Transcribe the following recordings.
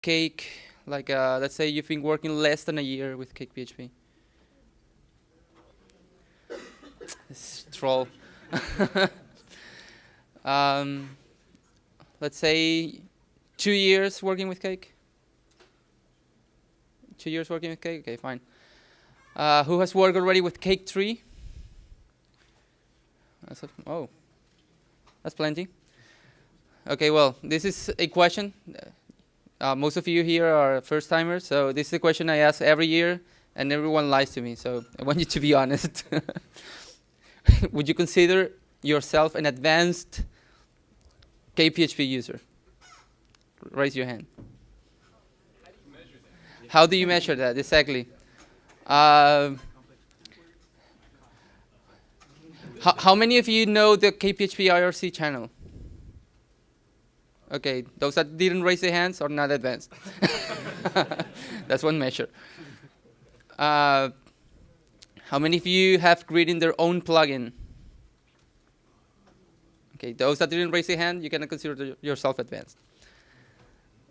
Cake, like let's say you've been working less than a year with CakePHP. It's troll. um, let's say 2 years working with Cake. 2 years working with Cake. Okay, fine. Who has worked already with Cake 3? Oh, that's plenty. Okay, well, this is a question. Most of you here are first timers, so this is a question I ask every year, and everyone lies to me. So I want you to be honest. Would you consider yourself an advanced CakePHP user? Raise your hand. How do you measure that? Exactly. Uh, how many of you know the CakePHP IRC channel? Okay, those that didn't raise their hands are not advanced. That's one measure. Uh, how many of you have created their own plugin? Okay, those that didn't raise their hand, you cannot consider yourself advanced.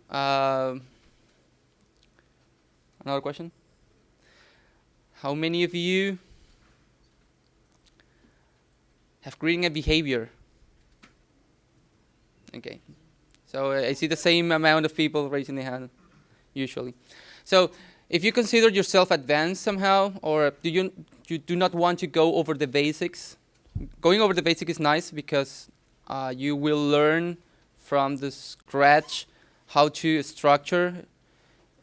Another question? How many of you have created a behavior? Okay, so I see the same amount of people raising their hand, usually. So if you consider yourself advanced somehow, or you do not want to go over the basics, going over the basics is nice because you will learn from the scratch how to structure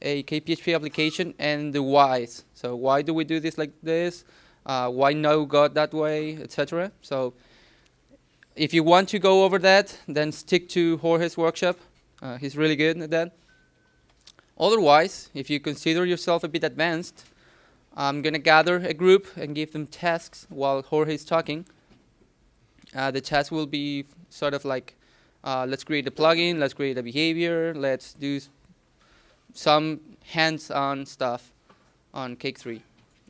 a CakePHP application and the whys. So why do we do this like this? Why no God that way, etc. So if you want to go over that, then stick to Jorge's workshop. He's really good at that. Otherwise, if you consider yourself a bit advanced, I'm going to gather a group and give them tasks while Jorge is talking. The task will be sort of like, let's create a plugin, let's create a behavior, let's do some hands-on stuff on Cake 3.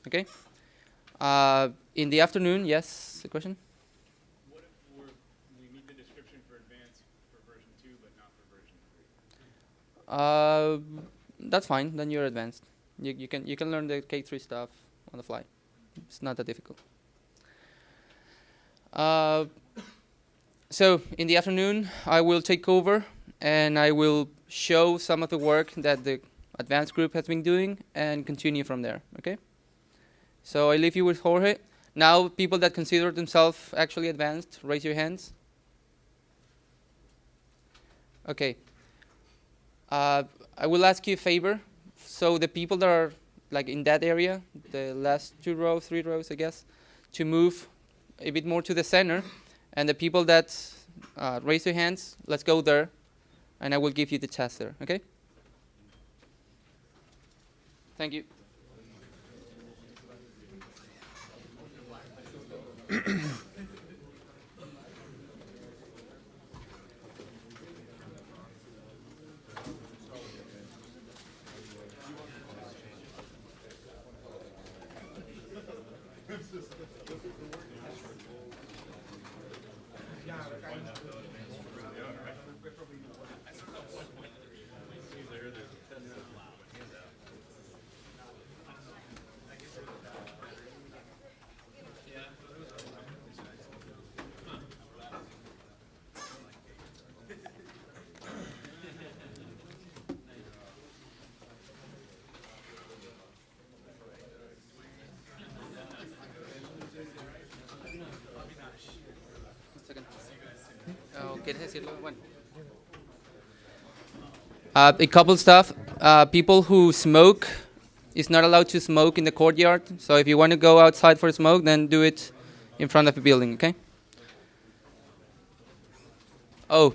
Okay? In the afternoon, yes, a question? What if we need the description for advanced for version 2 but not for version 3? That's fine, then you're advanced. You can learn the Cake 3 stuff on the fly. It's not that difficult. So in the afternoon, I will take over and I will show some of the work that the advanced group has been doing and continue from there. Okay? So I leave you with Jorge. Now, people that consider themselves actually advanced, raise your hands. Okay. I will ask you a favor. So the people that are like in that area, the last 2 rows, 3 rows, I guess, to move a bit more to the center. And the people that raise their hands, let's go there. And I will give you the task there. Okay? Thank you. ¿Quieres decirlo? Bueno. A couple stuff. People who smoke is not allowed to smoke in the courtyard. So if you want to go outside for smoke, then do it in front of a building, okay? Oh,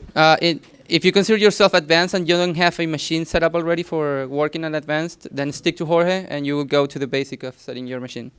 if you consider yourself advanced and you don't have a machine set up already for working on advanced, then stick to Jorge and you will go to the basic of setting your machine.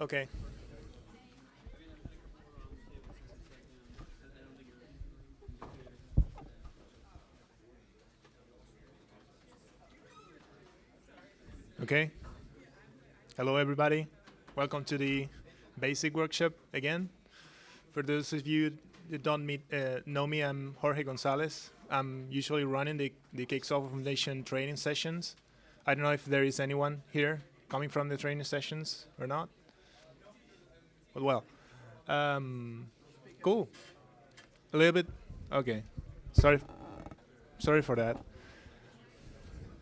Okay. Okay. Hello, everybody. Welcome to the basic workshop again. For those of you that don't know me, I'm Jorge González. I'm usually running the CakePHP Foundation training sessions. I don't know if there is anyone here coming from the training sessions or not. But well, cool. A little bit. Okay. Sorry. Sorry for that.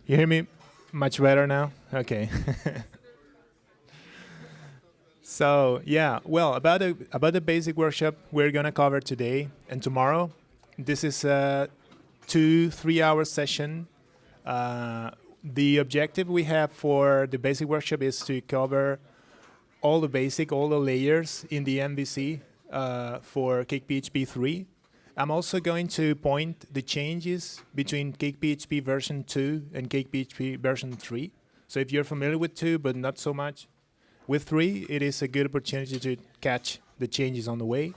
You hear me much better now? Okay. So yeah, well, about the basic workshop we're gonna cover today and tomorrow. This is a 2-3 hour session. The objective we have for the basic workshop is to cover all the layers in the MVC for CakePHP 3. I'm also going to point the changes between CakePHP version 2 and CakePHP version 3. So if you're familiar with 2 but not so much with 3, it is a good opportunity to catch the changes on the way.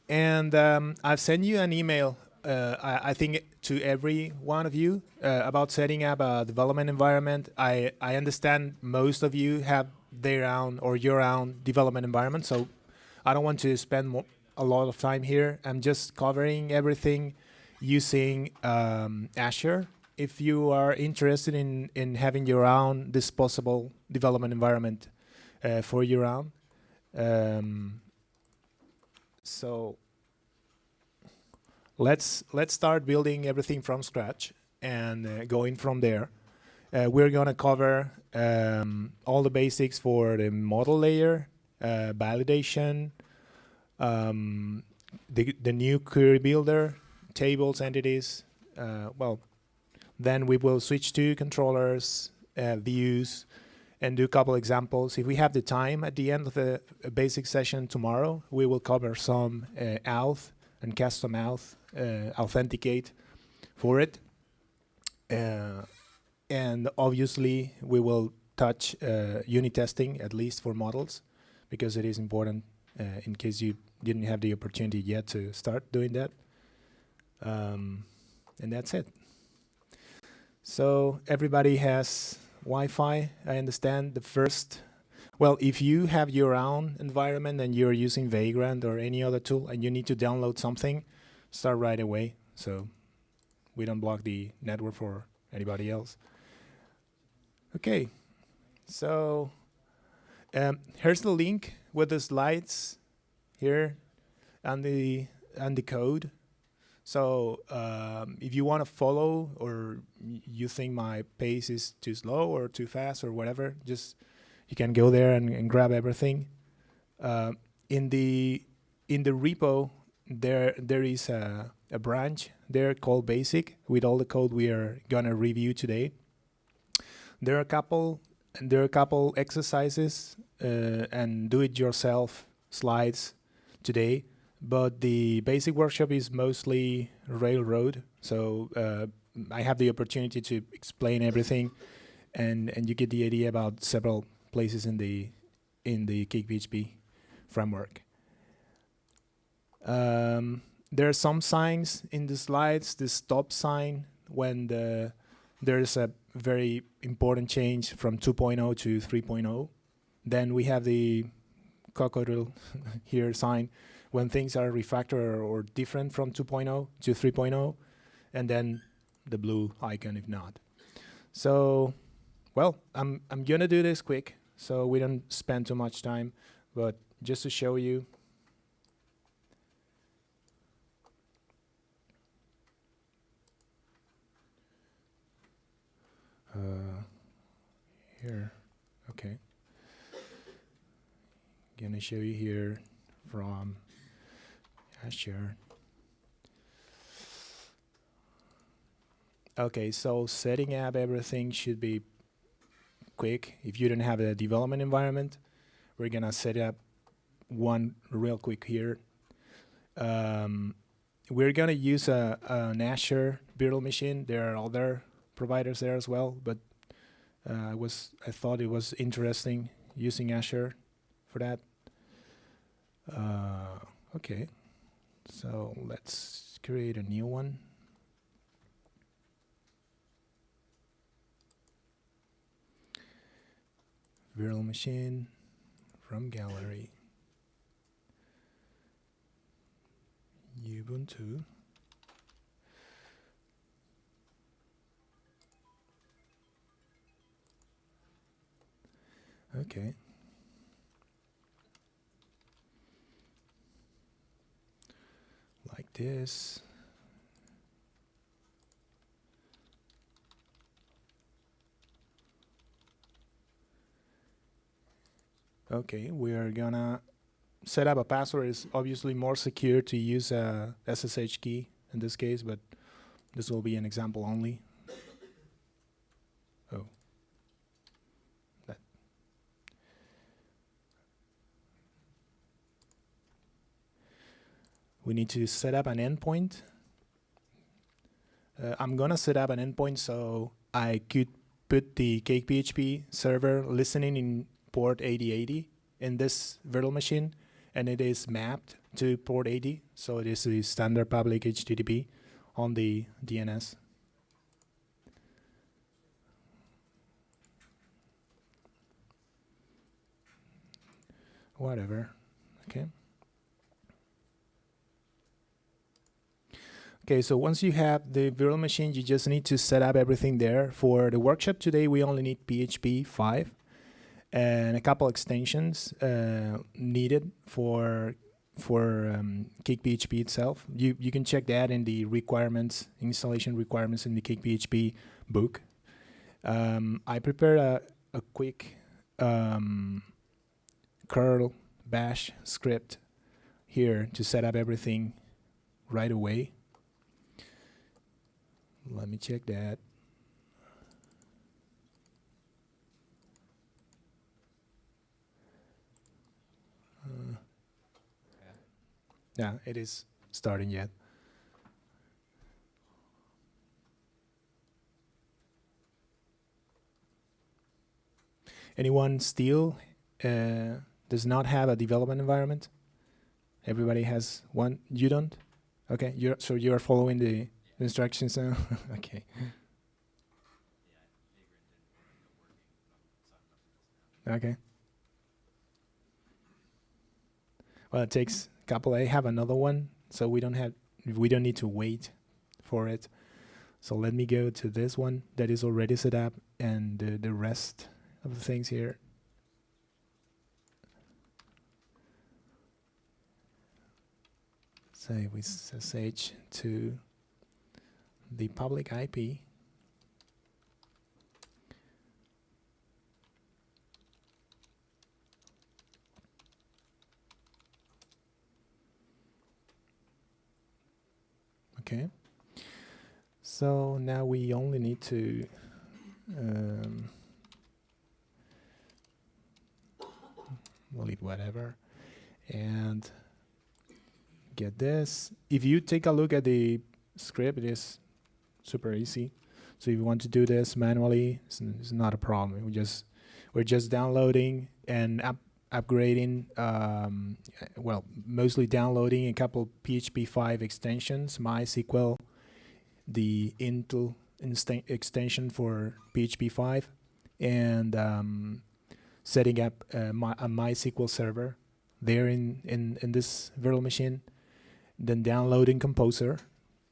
And I've sent you an email, I think, to every one of you about setting up a development environment. I understand most of you have their own or your own development environment, so I don't want to spend a lot of time here. I'm just covering everything using Azure. If you are interested in having your own disposable development environment for your own. So let's start building everything from scratch and going from there. We're gonna cover all the basics for the model layer, validation, the new query builder, tables, entities. Then we will switch to controllers, views, and do a couple examples. If we have the time at the end of the basic session tomorrow, we will cover some auth and custom auth, authenticate for it. And obviously, we will touch unit testing, at least for models, because it is important in case you didn't have the opportunity yet to start doing that. And that's it. So everybody has Wi-Fi. I understand the first. Well, if you have your own environment and you're using Vagrant or any other tool and you need to download something, start right away so we don't block the network for anybody else. Okay, so here's the link with the slides here and the code. So if you want to follow or you think my pace is too slow or too fast or whatever, just you can go there and grab everything. In the repo, there is a branch there called Basic with all the code we are gonna review today. There are a couple exercises and do-it-yourself slides today. But the basic workshop is mostly Railroad, so I have the opportunity to explain everything, and you get the idea about several places in the CakePHP framework. There are some signs in the slides. The stop sign when there's a very important change from 2.0 to 3.0. Then we have the crocodile here sign when things are refactored or different from 2.0 to 3.0, and then the blue icon if not. So, well, I'm gonna do this quick so we don't spend too much time, but just to show you. Here, okay. Gonna show you here from Azure. Okay, so setting up everything should be quick. If you don't have a development environment, we're gonna set up one real quick here. We're gonna use an Azure virtual machine. There are other providers there as well, but I thought it was interesting using Azure for that. Okay, so let's create a new one. Virtual machine from gallery. Ubuntu. Okay. Like this. Okay, we are gonna set up a password. It's obviously more secure to use a SSH key in this case, but this will be an example only. Oh. That. We need to set up an endpoint. I'm gonna set up an endpoint so I could put the CakePHP server listening in port 8080 in this virtual machine, and it is mapped to port 80, so it is the standard public HTTP on the DNS. Whatever. Okay. Okay, so once you have the virtual machine, you just need to set up everything there. For the workshop today, we only need PHP 5 and a couple extensions needed for CakePHP itself. You can check that in the requirements, installation requirements in the CakePHP book. I prepared a quick curl bash script here to set up everything right away. Let me check that. Yeah, it is starting yet. Anyone still does not have a development environment? Everybody has one. You don't? Okay, so you're following the instructions now? Okay. Okay. Well, it takes a couple. I have another one, so we don't need to wait for it. So let me go to this one that is already set up, and the rest of the things here. Say we SSH to the public IP. Okay. So now we only need to delete whatever and get this. If you take a look at the script, it is super easy. So if you want to do this manually, it's not a problem. We're just downloading and upgrading, well, mostly downloading a couple PHP 5 extensions, MySQL, the Intel extension for PHP 5, and setting up a MySQL server there in this virtual machine, then downloading Composer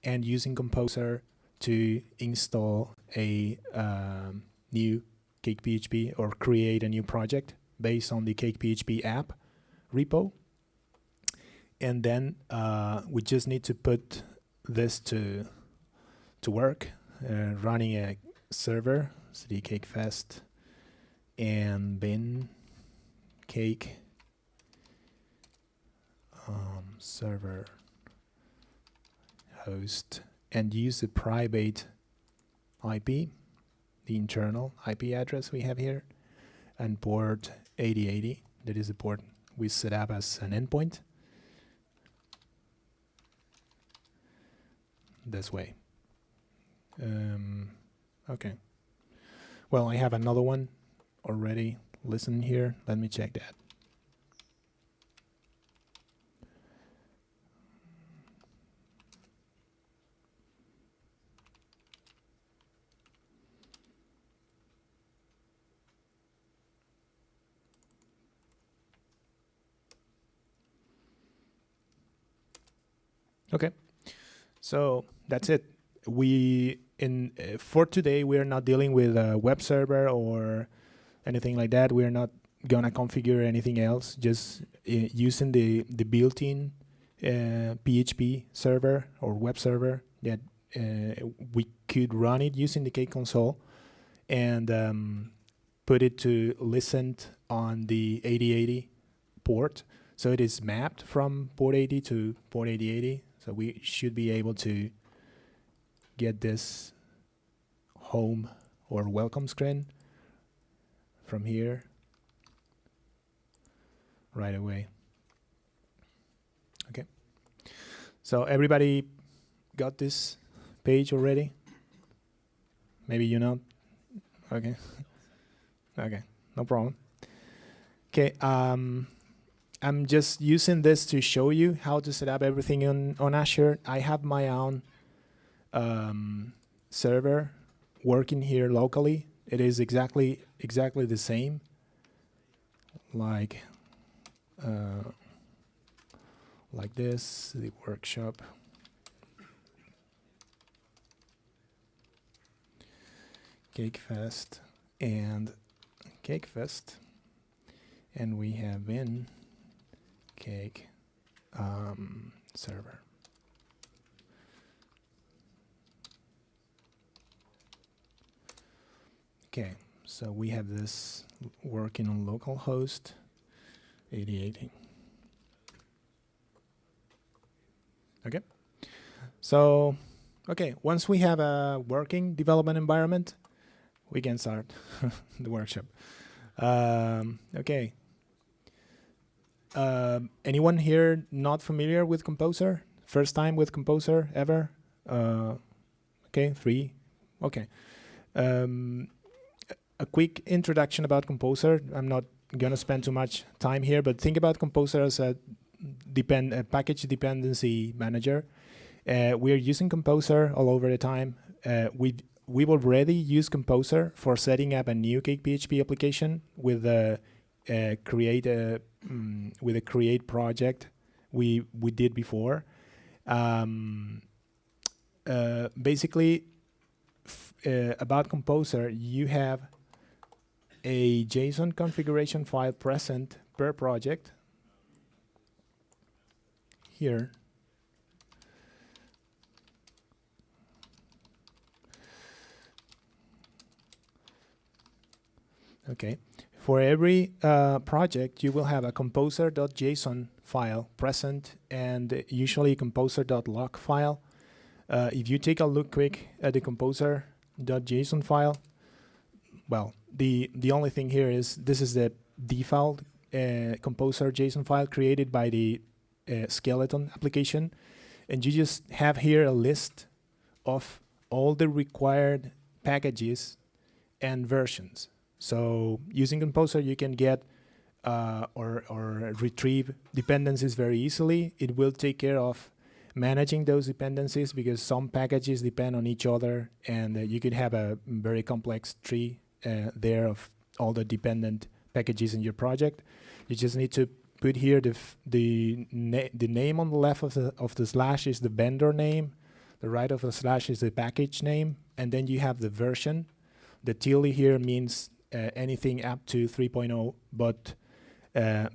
and using Composer to install a new CakePHP or create a new project based on the CakePHP app repo. And then we just need to put this to work, running a server, cd cakefest, and bin cake server host, and use the private IP, the internal IP address we have here, and port 8080. That is the port we set up as an endpoint. This way. Okay. Well, I have another one already listen here. Let me check that. Okay, so that's it. For today, we are not dealing with a web server or anything like that. We are not gonna configure anything else. Just using the built-in PHP server or web server that we could run it using the Cake console and put it to listen on the 8080 port. So it is mapped from port 80 to port 8080. So we should be able to get this home or welcome screen from here right away. Okay. So everybody got this page already? Maybe you know. Okay. Okay, no problem. Okay, I'm just using this to show you how to set up everything on Azure. I have my own server working here locally. It is exactly the same, like this, the workshop. CakeFest and CakeFest, and we have in Cake server. Okay, so we have this working on localhost 8080. Okay, so okay, once we have a working development environment, we can start the workshop. Okay. Anyone here not familiar with Composer? First time with Composer ever? Okay, 3. Okay. A quick introduction about Composer. I'm not gonna spend too much time here, but think about Composer as a package dependency manager. We are using Composer all over the time. We've already used Composer for setting up a new CakePHP application with a create project we did before. Basically, about Composer, you have a JSON configuration file present per project here. Okay. For every project, you will have a composer.json file present and usually composer.log file. If you take a look quick at the composer.json file, well, the only thing here is this is the default composer JSON file created by the skeleton application. And you just have here a list of all the required packages and versions. So using Composer, you can get or retrieve dependencies very easily. It will take care of managing those dependencies because some packages depend on each other, and you could have a very complex tree there of all the dependent packages in your project. You just need to put here the name on the left of the slash is the vendor name, the right of the slash is the package name, and then you have the version. The tilde here means anything up to 3.0, but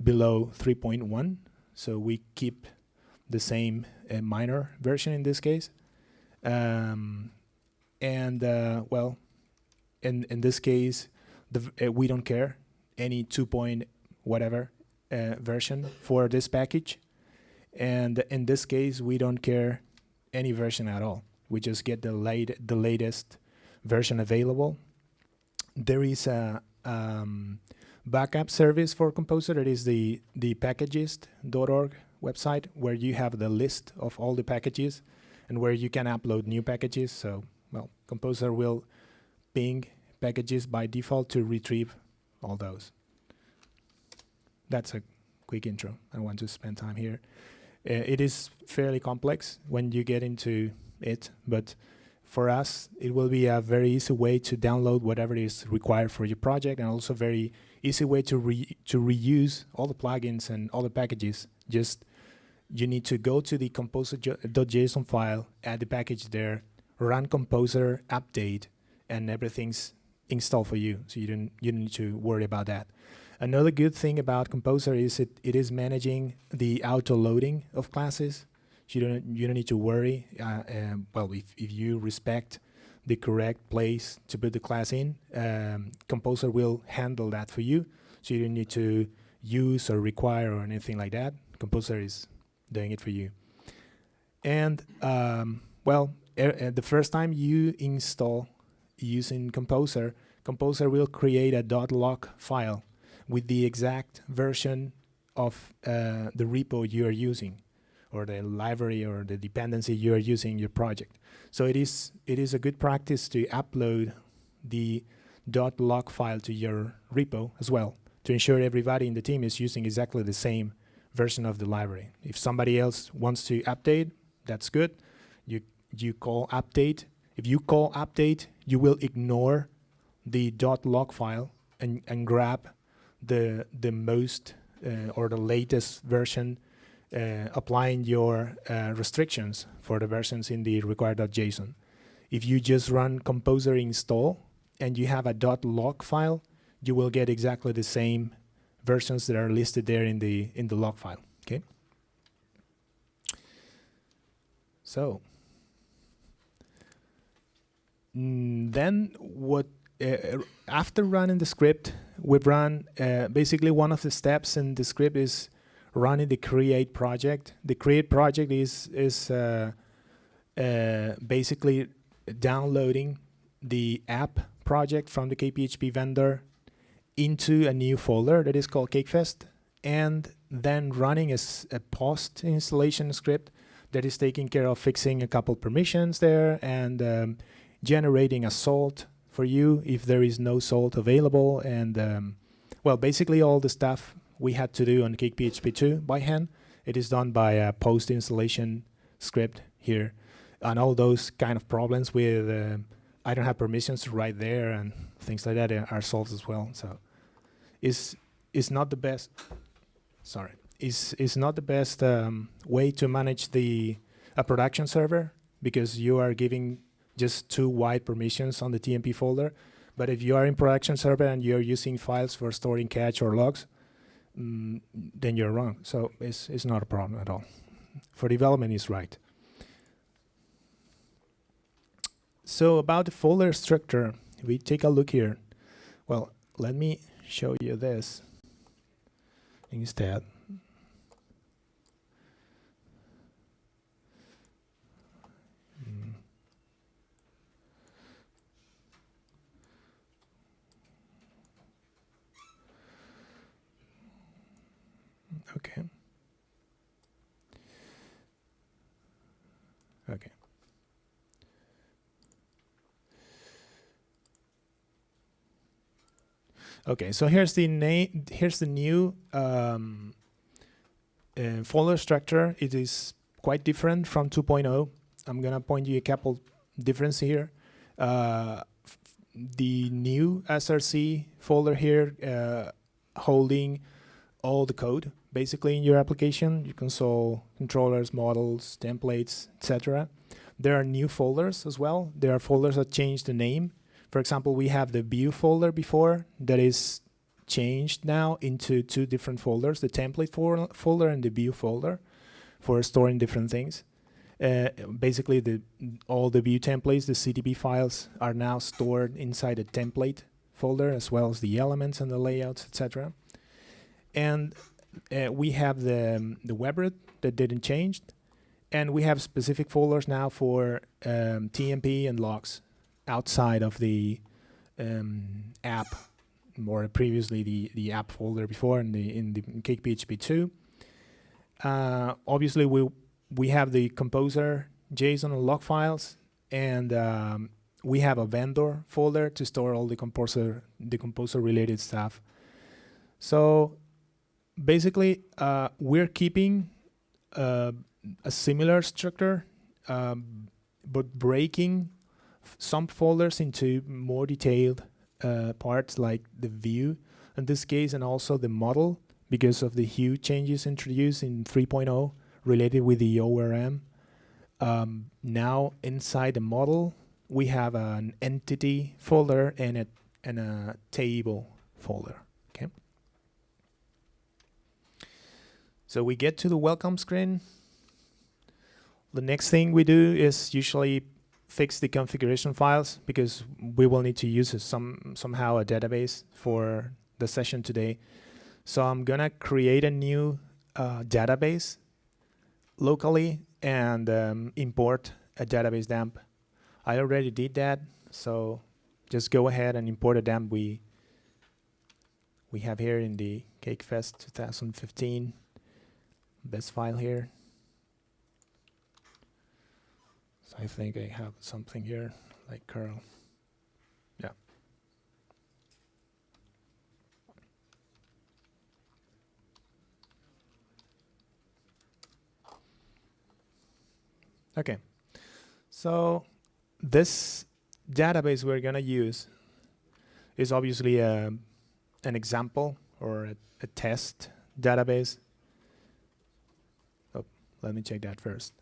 below 3.1. So we keep the same minor version in this case. Well, in this case, we don't care any 2 point whatever version for this package. And in this case, we don't care any version at all. We just get the latest version available. There is a backup service for Composer. It is the packages.org website where you have the list of all the packages and where you can upload new packages. So, well, Composer will ping packages by default to retrieve all those. that's a quick intro. I don't want to spend time here. It is fairly complex when you get into it, but for us, it will be a very easy way to download whatever is required for your project, and also very easy way to reuse all the plugins and all the packages. Just you need to go to the composer.json file, add the package there, run composer, update, and everything's installed for you. So you don't need to worry about that. Another good thing about Composer is it is managing the auto loading of classes. So you don't need to worry. Well, if you respect the correct place to put the class in, Composer will handle that for you. So you don't need to use or require or anything like that. Composer is doing it for you. And well, the first time you install using Composer, Composer will create a .log file with the exact version of the repo you are using, or the library or the dependency you are using in your project. So it is a good practice to upload the .log file to your repo as well, to ensure everybody in the team is using exactly the same version of the library. If somebody else wants to update, that's good. You call update. If you call update, you will ignore the .log file and grab the most or the latest version, applying your restrictions for the versions in the required.json. If you just run composer install and you have a .log file, you will get exactly the same versions that are listed there in the log file. Okay. So then what? After running the script, we've run basically one of the steps in the script is running the create project. The create project is basically downloading the app project from the CakePHP vendor into a new folder that is called CakeFest, and then running a post installation script that is taking care of fixing a couple permissions there and generating a salt for you if there is no salt available, and well, basically all the stuff we had to do on CakePHP 2 by hand, it is done by a post installation script here, and all those kind of problems with I don't have permissions right there and things like that are solved as well. So it's not the best. Sorry, it's not the best way to manage a production server, because you are giving just too wide permissions on the TMP folder. But if you are in production server and you're using files for storing cache or logs, then you're wrong. So it's not a problem at all. For development, it's right. So about the folder structure, we take a look here. Well, let me show you this instead. Okay. Okay. Okay, so here's the name. Here's the new folder structure. It is quite different from 2.0. I'm gonna point you a couple differences here. The new SRC folder here, holding all the code basically in your application, your console, controllers, models, templates, etc. There are new folders as well. There are folders that change the name. For example, we have the view folder before that is changed now into two different folders, the template folder and the view folder, for storing different things. Basically, all the view templates, the CTB files, are now stored inside the template folder, as well as the elements and the layouts, etc. And we have the webroot that didn't change, and we have specific folders now for TMP and logs outside of the app, or previously the app folder before in the CakePHP 2. Obviously, we have the composer JSON and log files, and we have a vendor folder to store all the composer related stuff. So basically, we're keeping a similar structure, but breaking some folders into more detailed parts, like the view in this case, and also the model, because of the huge changes introduced in 3.0 related with the ORM. Now inside the model, we have an entity folder and a table folder. Okay. So we get to the welcome screen. The next thing we do is usually fix the configuration files, because we will need to use somehow a database for the session today. So I'm gonna create a new database locally and import a database dump. I already did that, so just go ahead and import a dump we have here in the CakeFest 2015, this file here. So I think I have something here like curl. Yeah. Okay. So this database we're gonna use is obviously an example or a test database. Oh, let me check that first.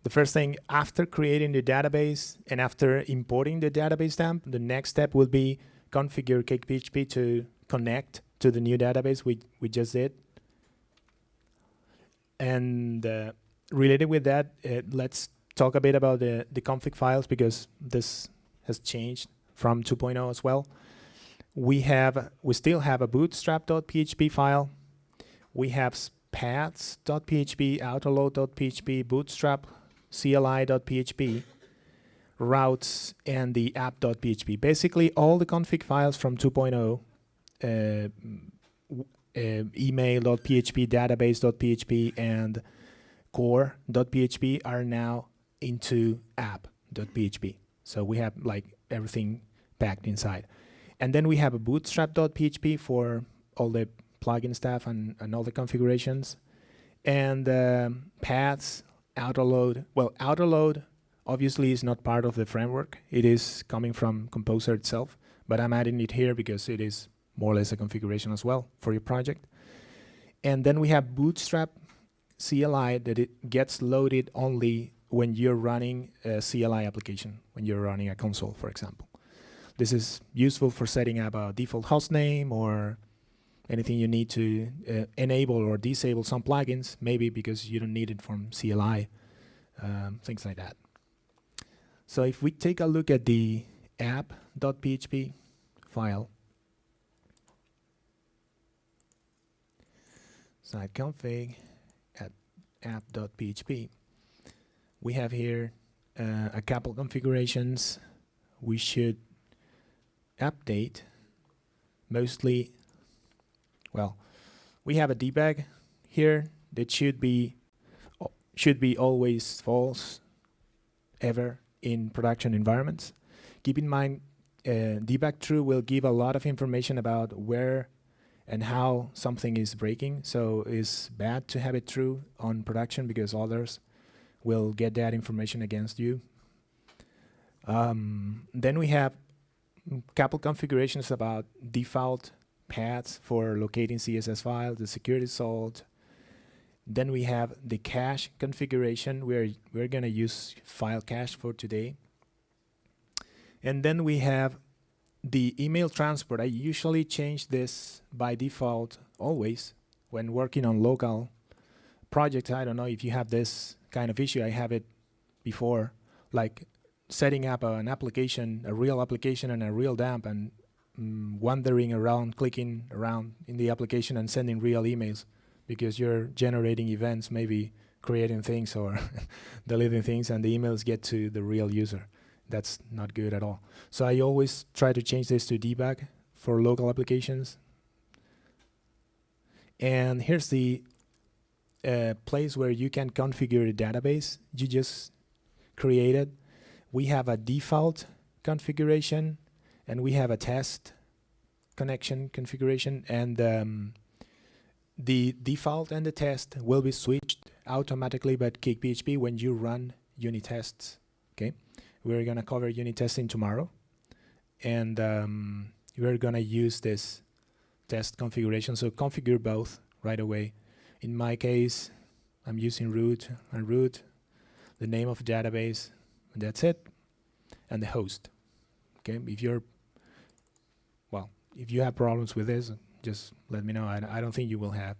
The first thing, after creating the database and after importing the database dump, the next step will be configure CakePHP to connect to the new database we just did. And related with that, let's talk a bit about the config files, because this has changed from 2.0 as well. We still have a bootstrap.php file. We have paths.php, autoload.php, bootstrap, CLI.php, routes, and the app.php. Basically, all the config files from 2.0, email.php, database.php, and core.php are now into app.php. So we have like everything packed inside. And then we have a bootstrap.php for all the plugin stuff and all the configurations. And paths, autoload. Well, autoload obviously is not part of the framework. It is coming from Composer itself, but I'm adding it here because it is more or less a configuration as well for your project. And then we have Bootstrap CLI, that it gets loaded only when you're running a CLI application, when you're running a console, for example. This is useful for setting up a default hostname or anything you need to enable or disable some plugins, maybe because you don't need it from CLI, things like that. So if we take a look at the app.php file, site config at app.php, we have here a couple configurations we should update. Mostly, well, we have a debug here that should be always false ever in production environments. Keep in mind, debug true will give a lot of information about where and how something is breaking. So it's bad to have it true on production because others will get that information against you. Then we have a couple configurations about default paths for locating CSS files, the security salt. Then we have the cache configuration where we're going to use file cache for today. And then we have the email transport. I usually change this by default always when working on local projects. I don't know if you have this kind of issue. I have it before, like setting up an application, a real application and a real dump, and wandering around, clicking around in the application and sending real emails because you're generating events, maybe creating things or deleting things, and the emails get to the real user. That's not good at all. So I always try to change this to debug for local applications. And here's the place where you can configure the database you just created. We have a default configuration, and we have a test connection configuration, and the default and the test will be switched automatically by CakePHP when you run unit tests. Okay, we're gonna cover unit testing tomorrow, and we're gonna use this test configuration. So configure both right away. In my case, I'm using root and root, the name of the database, and that's it, and the host. Okay, if you have problems with this, just let me know. I don't think you will have,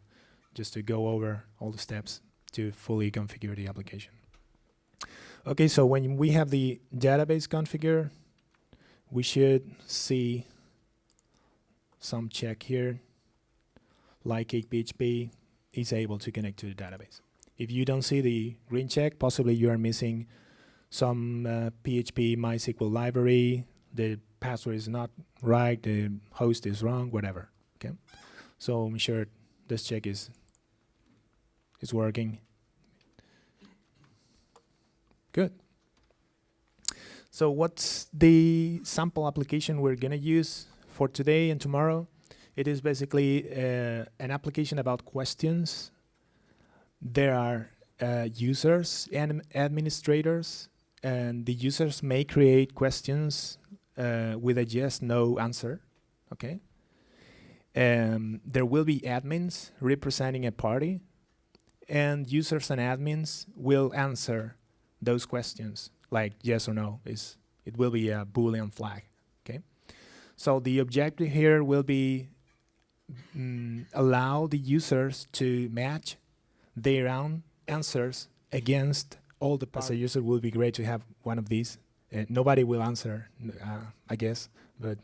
just to go over all the steps to fully configure the application. Okay, so when we have the database configured, we should see some check here, like CakePHP is able to connect to the database. If you don't see the green check, possibly you are missing some PHP MySQL library, the password is not right, the host is wrong, whatever. Okay, so I'm sure this check is working. Good. So what's the sample application we're gonna use for today and tomorrow? It is basically an application about questions. There are users and administrators, and the users may create questions with a yes/no answer. Okay. There will be admins representing a party, and users and admins will answer those questions like yes or no. It will be a Boolean flag. Okay. So the objective here will be allow the users to match their own answers against all the parts. As a user, will be great to have one of these. Nobody will answer, I guess, but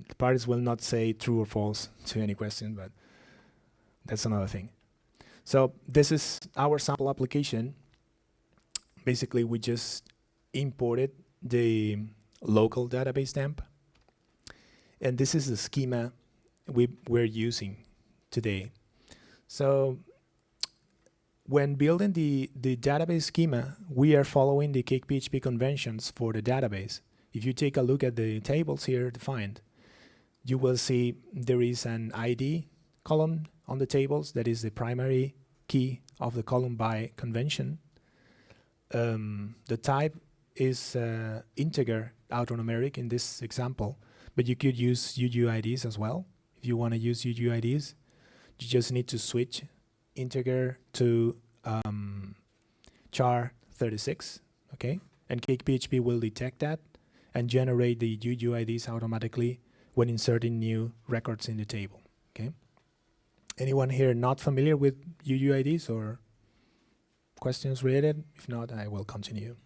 the parties will not say true or false to any question, but that's another thing. So this is our sample application. Basically, we just imported the local database temp, and this is the schema we're using today. So when building the database schema, we are following the CakePHP conventions for the database. If you take a look at the tables here defined, you will see there is an ID column on the tables that is the primary key of the column by convention. The type is integer alphanumeric in this example, but you could use UUIDs as well. If you want to use UUIDs, you just need to switch integer to char 36, okay? And CakePHP will detect that and generate the UUIDs automatically when inserting new records in the table, okay? Anyone here not familiar with UUIDs or questions related? If not, I will continue.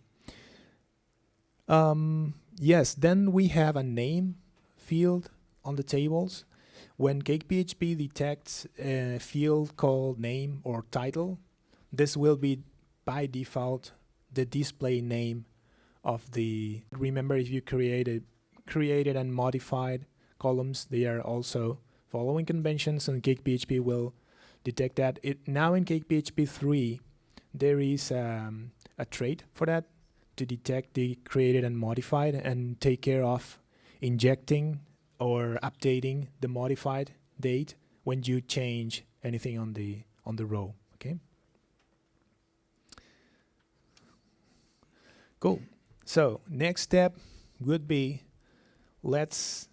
Yes, then we have a name field on the tables. When CakePHP detects a field called name or title, this will be by default the display name of the. Remember, if you created and modified columns, they are also following conventions, and CakePHP will detect that. Now in CakePHP 3, there is a trait for that to detect the created and modified and take care of injecting or updating the modified date when you change anything on the row. Okay. Cool. So next step would be, let's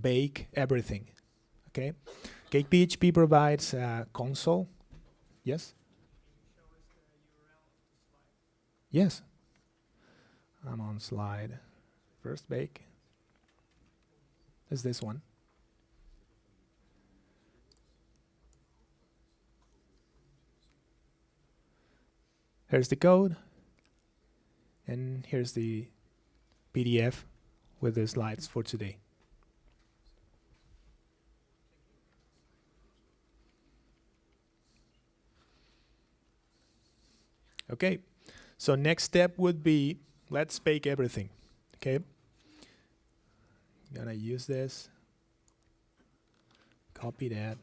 bake everything. Okay. CakePHP provides a console. Yes. Yes. I'm on slide. First bake. Is this one. Here's the code. And here's the PDF with the slides for today. Okay. So next step would be, let's bake everything. Okay. Gonna use this, copy that,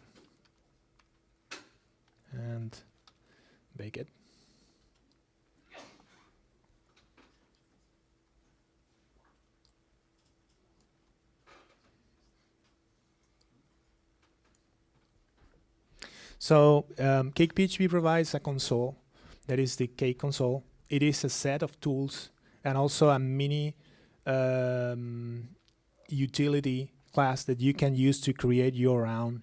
and bake it. So CakePHP provides a console that is the Cake console. It is a set of tools and also a mini utility class that you can use to create your own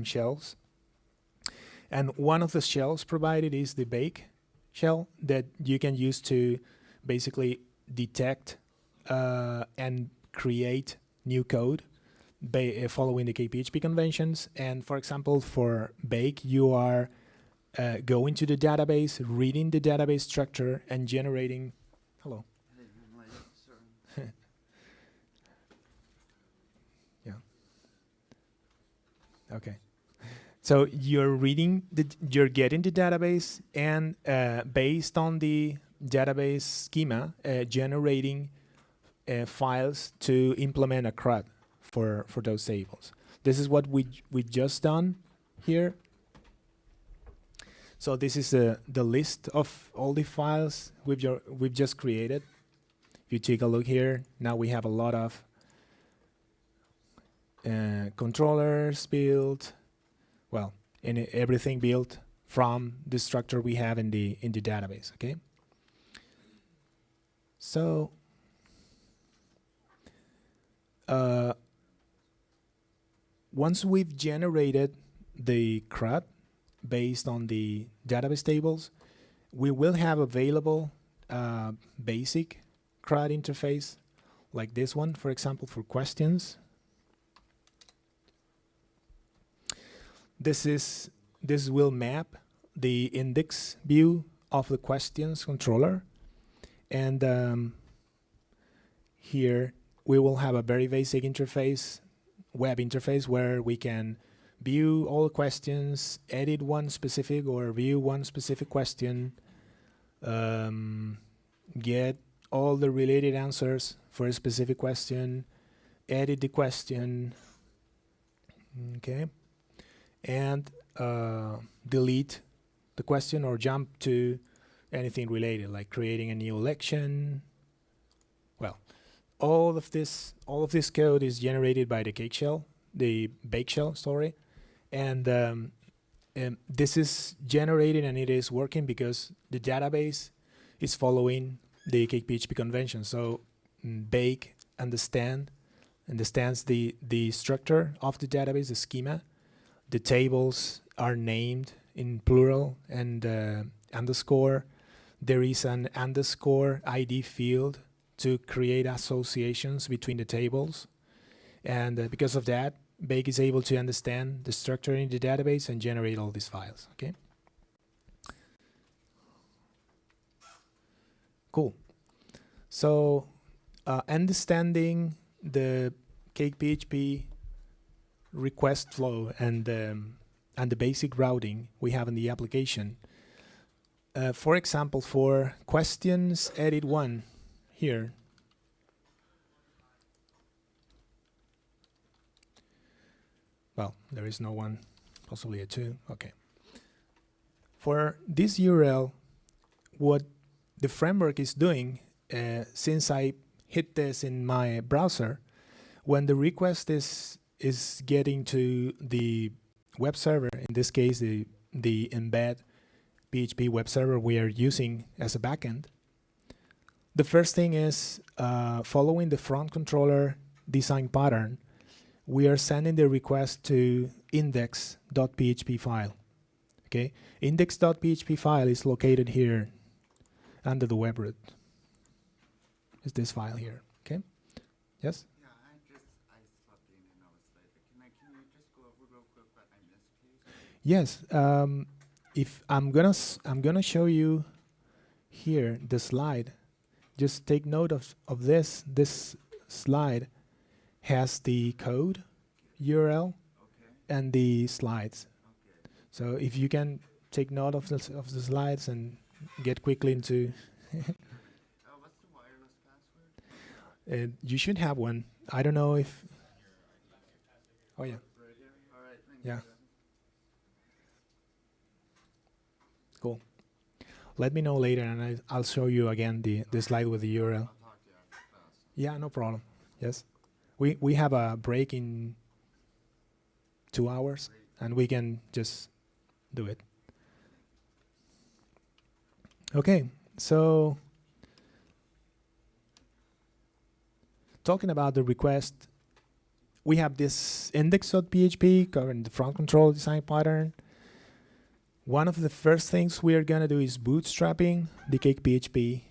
shells. And one of the shells provided is the bake shell that you can use to basically detect and create new code following the CakePHP conventions. And for example, for bake, you are going to the database, reading the database structure, and generating. Hello. Yeah. Okay. So you're you're getting the database, and based on the database schema, generating files to implement a CRUD for those tables. This is what we just done here. So this is the list of all the files we've just created. If you take a look here, now we have a lot of controllers built. Well, everything built from the structure we have in the database. Okay. So once we've generated the CRUD based on the database tables, we will have available basic CRUD interface like this one, for example, for questions. This will map the index view of the questions controller, and here we will have a very basic interface, web interface, where we can view all questions, edit one specific or view one specific question, get all the related answers for a specific question, edit the question, okay, and delete the question or jump to anything related, like creating a new election. Well, all of this code is generated by the Cake shell, the Bake shell, sorry, and this is generated and it is working because the database is following the CakePHP convention. So Bake understands the structure of the database, the schema. The tables are named in plural and underscore. There is an underscore ID field to create associations between the tables. And because of that, Bake is able to understand the structure in the database and generate all these files. Okay. Cool. So understanding the CakePHP request flow and the basic routing we have in the application. For example, for questions edit 1 here, well, there is no one, possibly a 2. Okay. For this URL, what the framework is doing, since I hit this in my browser, when the request is getting to the web server, in this case the embed PHP web server we are using as a backend, the first thing is following the front controller design pattern, we are sending the request to index.php file. Okay, index.php file is located here under the web root. It's this file here. Okay, yes. Yes, if I'm gonna show you here the slide. Just take note of this. This slide has the code URL and the slides. So if you can take note of the slides and get quickly into. What's the wireless password? You should have one. I don't know if. Oh yeah. Right here. All right. Yeah. Cool. Let me know later, and I'll show you again the slide with the URL. I'll talk to you after class. Yeah, no problem. Yes, we have a break in 2 hours, and we can just do it. Okay, so talking about the request, we have this index.php covering the front control design pattern. One of the first things we are gonna do is bootstrapping the CakePHP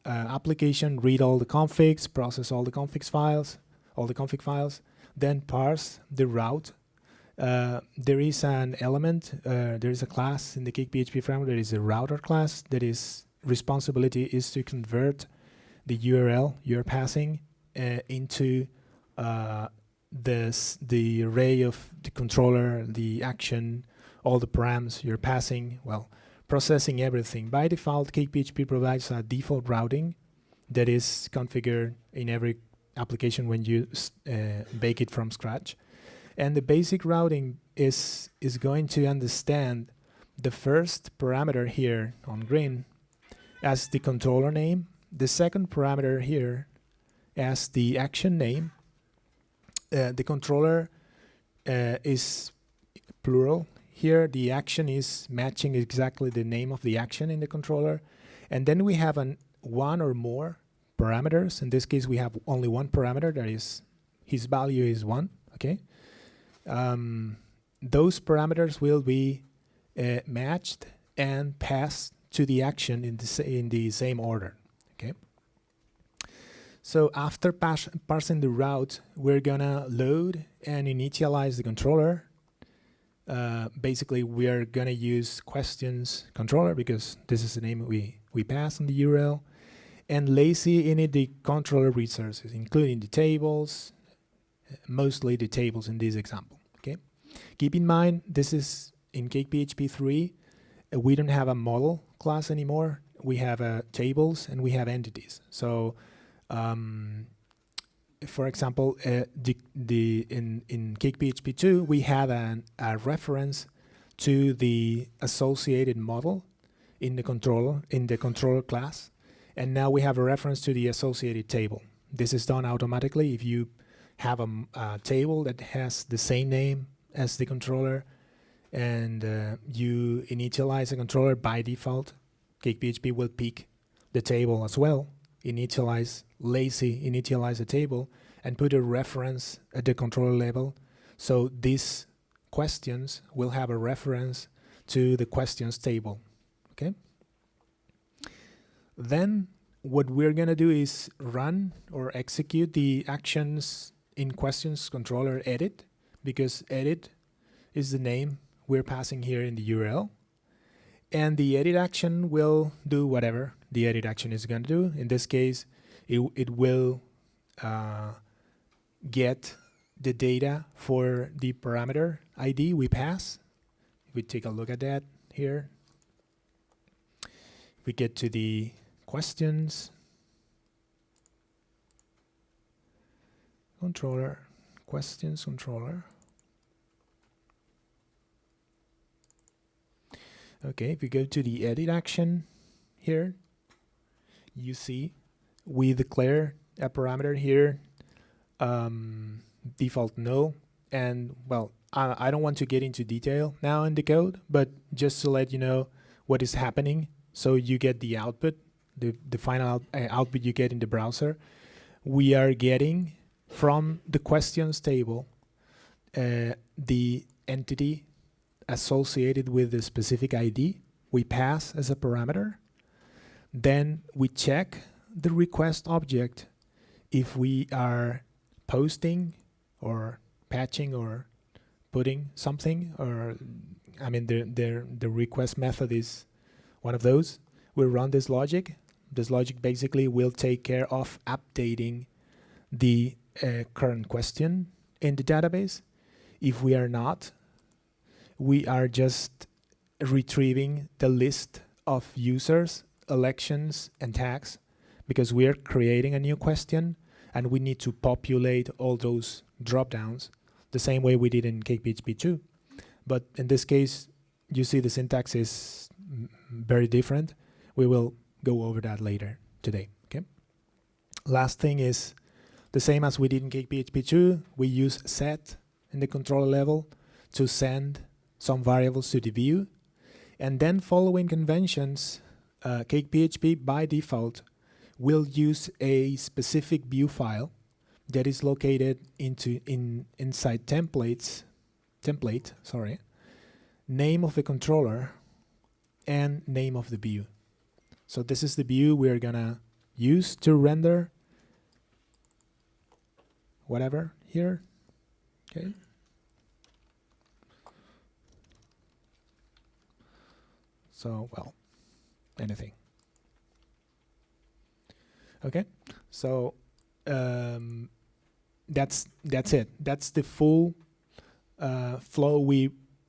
application, read all the configs, process all the config files, then parse the route. There is an element, there is a class in the CakePHP framework. There is a router class that is responsibility is to convert the URL you're passing into the array of the controller, the action, all the params you're passing, well, processing everything. By default, CakePHP provides a default routing that is configured in every application when you bake it from scratch. And the basic routing is going to understand the first parameter here on green as the controller name, the second parameter here as the action name. The controller is plural. Here the action is matching exactly the name of the action in the controller. And then we have one or more parameters. In this case, we have only one parameter, that is, his value is 1, okay? Those parameters will be matched and passed to the action in the same order, okay? So after parsing the route, we're gonna load and initialize the controller. Basically, we are gonna use questions controller because this is the name we pass on the URL, and lazy init the controller resources, including the tables, mostly the tables in this example. Okay. Keep in mind, this is in CakePHP 3. We don't have a model class anymore. We have tables and we have entities. So, for example, in CakePHP 2, we have a reference to the associated model in the controller class, and now we have a reference to the associated table. This is done automatically if you have a table that has the same name as the controller, and you initialize a controller by default. CakePHP will pick the table as well. Initialize a table and put a reference at the controller level. So these questions will have a reference to the questions table. Okay. Then what we're gonna do is run or execute the actions in questions controller edit, because edit is the name we're passing here in the URL. And the edit action will do whatever the edit action is going to do. In this case, it will get the data for the parameter ID we pass. If we take a look at that here, if we get to the questions, controller, questions controller. Okay, if you go to the edit action here, you see we declare a parameter here, default null, and well, I don't want to get into detail now in the code, but just to let you know what is happening, so you get the output, the final output you get in the browser. We are getting from the questions table the entity associated with the specific ID we pass as a parameter. Then we check the request object if we are posting or patching or putting something, or I mean the request method is one of those. We run this logic. This logic basically will take care of updating the current question in the database. If we are not, we are just retrieving the list of users, elections, and tags, because we are creating a new question and we need to populate all those drop-downs the same way we did in CakePHP 2. But in this case, you see the syntax is very different. We will go over that later today. Okay. Last thing is the same as we did in CakePHP 2. We use set in the controller level to send some variables to the view. And then following conventions, CakePHP by default will use a specific view file that is located inside template, name of the controller, and name of the view. So this is the view we're gonna use to render whatever here. Okay. So, well, anything. Okay. So that's it. That's the full flow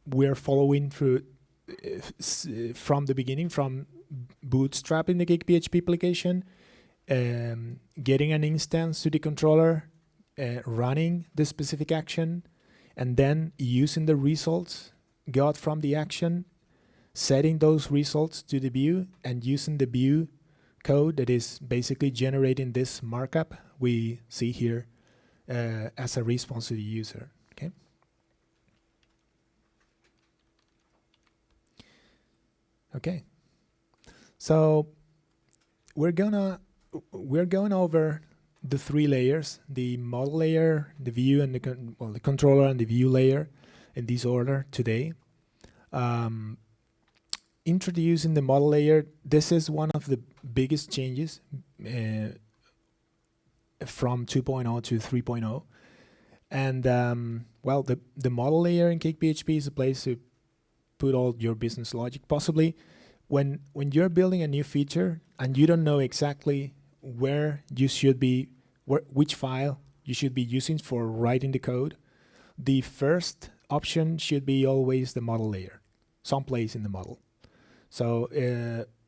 we're following through from the beginning, from bootstrapping the CakePHP application, getting an instance to the controller, running the specific action, and then using the results got from the action, setting those results to the view, and using the view code that is basically generating this markup we see here as a response to the user. Okay. Okay. So we're going over the three layers: the model layer, the view, and the controller and the view layer in this order today. Introducing the model layer, this is one of the biggest changes from 2.0 to 3.0. And well, the model layer in CakePHP is a place to put all your business logic. Possibly when you're building a new feature and you don't know exactly where you should be, which file you should be using for writing the code, the first option should be always the model layer, someplace in the model. So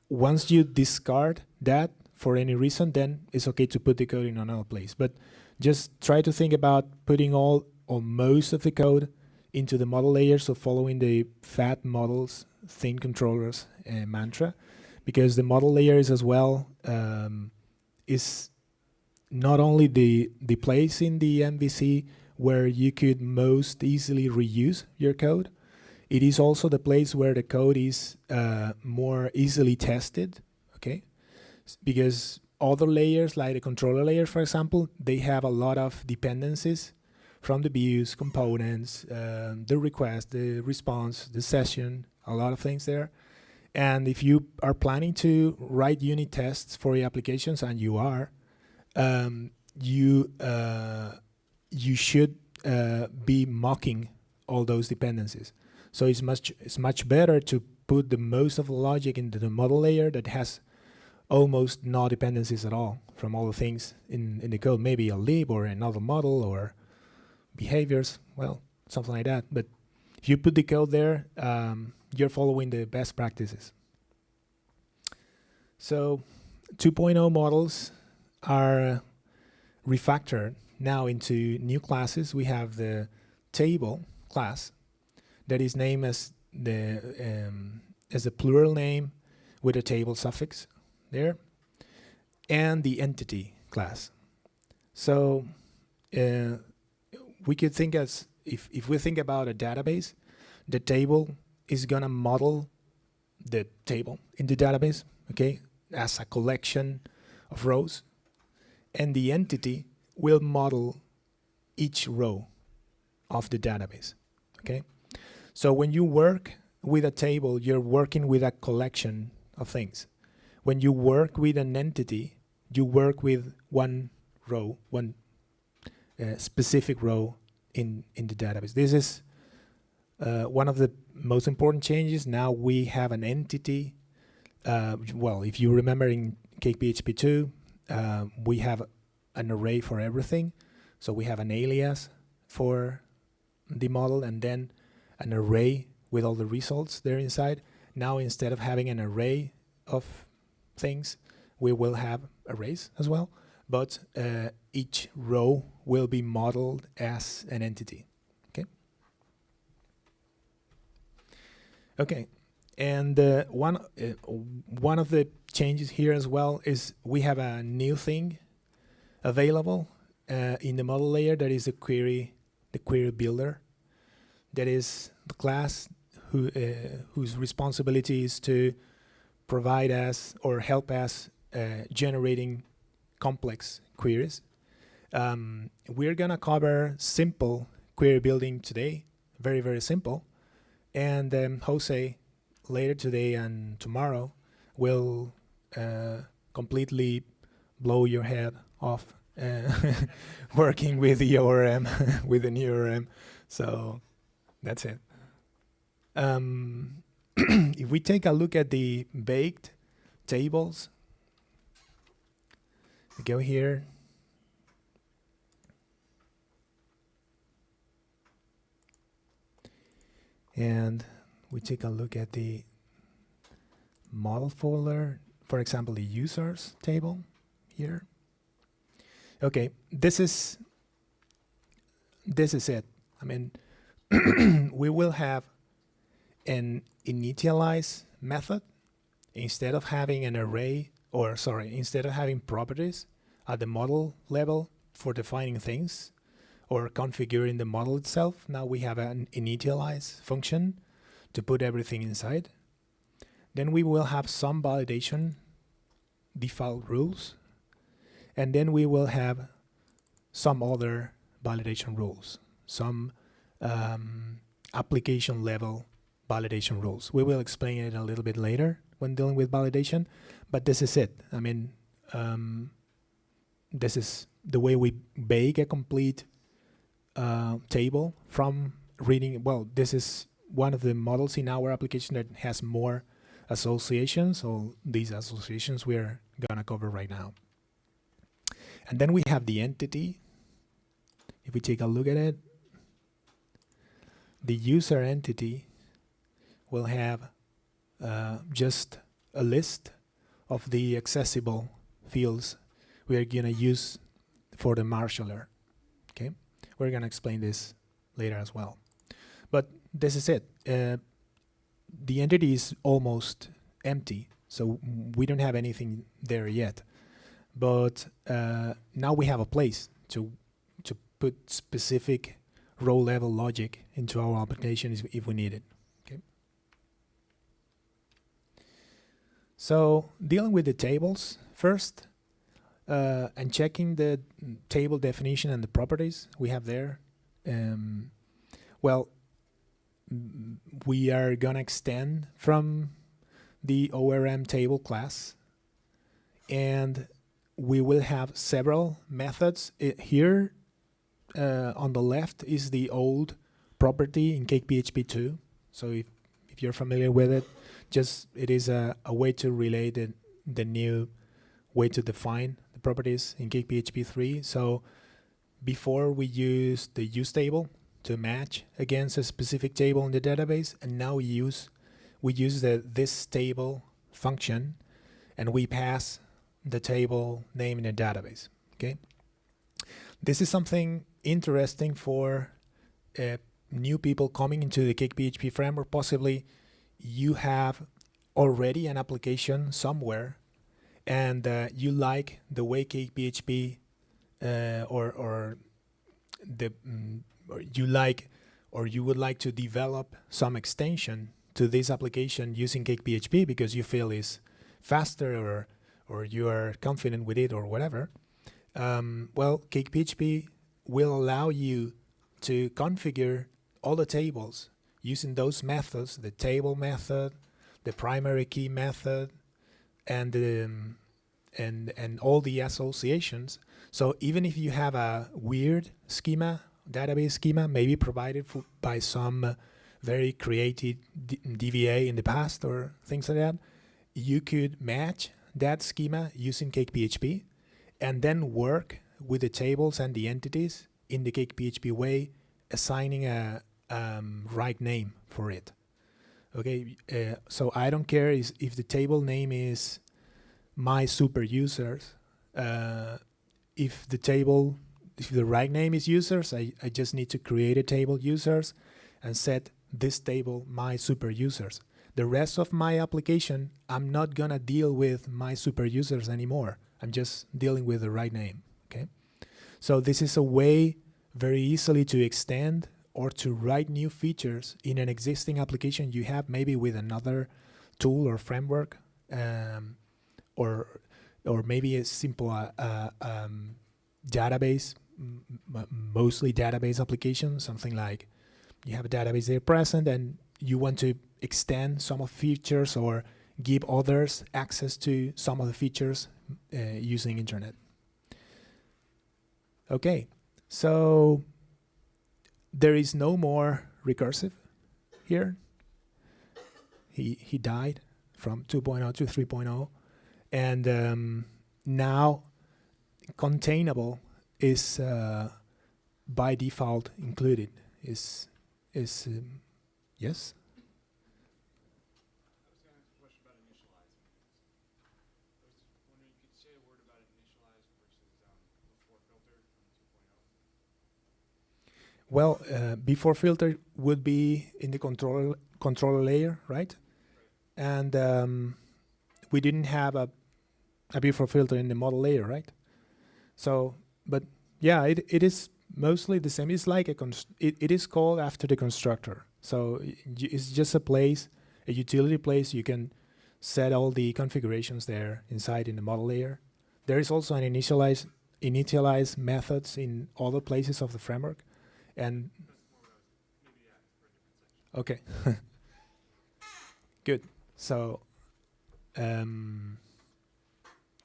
once you discard that for any reason, then it's okay to put the code in another place. But just try to think about putting all or most of the code into the model layer, so following the fat models, thin controllers mantra, because the model layer is as well is not only the place in the MVC where you could most easily reuse your code, it is also the place where the code is more easily tested, okay? Because other layers, like the controller layer, for example, they have a lot of dependencies from the views, components, the request, the response, the session, a lot of things there. And if you are planning to write unit tests for your applications, and you are, you should be mocking all those dependencies. So it's much better to put the most of the logic into the model layer that has almost no dependencies at all from all the things in the code. Maybe a lib or another model or behaviors, well, something like that. But if you put the code there, you're following the best practices. So 2.0 models are refactored now into new classes. We have the table class that is named as a plural name with a table suffix there, and the entity class. So we could think as if we think about a database, the table is gonna model the table in the database, okay, as a collection of rows, and the entity will model each row of the database, okay? So when you work with a table, you're working with a collection of things. When you work with an entity, you work with one row, one specific row in the database. This is one of the most important changes. Now we have an entity. Well, if you remember in CakePHP 2, we have an array for everything. So we have an alias for the model, and then an array with all the results there inside. Now, instead of having an array of things, we will have arrays as well, but each row will be modeled as an entity. Okay. Okay, and one of the changes here as well is we have a new thing available in the model layer, that is the query builder. That is the class whose responsibility is to provide us or help us generating complex queries. We're gonna cover simple query building today, very, very simple. And Jose, later today and tomorrow, will completely blow your head off working with the ORM, with the new ORM. So that's it. If we take a look at the baked tables, we go here. And we take a look at the model folder, for example, the users table here. Okay, this is it. I mean, we will have an initialize method instead of having an array, or sorry, instead of having properties at the model level for defining things or configuring the model itself. Now we have an initialize function to put everything inside. Then we will have some validation default rules, and then we will have some other validation rules, some application level validation rules. We will explain it a little bit later when dealing with validation, but this is it. I mean, this is the way we bake a complete table from reading. Well, this is one of the models in our application that has more associations, so these associations we're gonna cover right now. And then we have the entity. If we take a look at it, the user entity will have just a list of the accessible fields we are gonna use for the marshaller. Okay, we're gonna explain this later as well. But this is it. The entity is almost empty, so we don't have anything there yet. But now we have a place to put specific row level logic into our application if we need it. Okay. So dealing with the tables first, and checking the table definition and the properties we have there. Well, we are gonna extend from the ORM table class, and we will have several methods. Here on the left is the old property in CakePHP 2. So if you're familiar with it, just it is a way to relate the new way to define the properties in CakePHP 3. So before we used the use table to match against a specific table in the database, and now we use the this table function, and we pass the table name in the database. Okay, this is something interesting for new people coming into the CakePHP framework. Possibly you have already an application somewhere, and you like the way CakePHP or you would like to develop some extension to this application using CakePHP because you feel is faster or you are confident with it or whatever. Well, CakePHP will allow you to configure all the tables using those methods: the table method, the primary key method, and all the associations. So even if you have a weird schema, database schema, maybe provided by some very creative DBA in the past or things like that, you could match that schema using CakePHP and then work with the tables and the entities in the CakePHP way, assigning a right name for it. Okay, so I don't care if the table name is my super users. If the right name is users, I just need to create a table users and set this table my super users. The rest of my application, I'm not gonna deal with my super users anymore. I'm just dealing with the right name. Okay, so this is a way very easily to extend or to write new features in an existing application you have, maybe with another tool or framework, or maybe a simple database, mostly database application, something like you have a database there present and you want to extend some of the features or give others access to some of the features using internet. Okay, so there is no more recursive here. He died from 2.0 to 3.0, and now containable is by default included. Is yes? I was going to ask a question about initializing. I was wondering, you could say a word about initialize versus before filter from 2.0? Well, before filter would be in the controller layer, right? And we didn't have a before filter in the model layer, right? So, but yeah, it is mostly the same. It's like it is called after the constructor. So it's just a place, a utility place. You can set all the configurations there inside in the model layer. There is also an initialize methods in other places of the framework, and okay, good. So,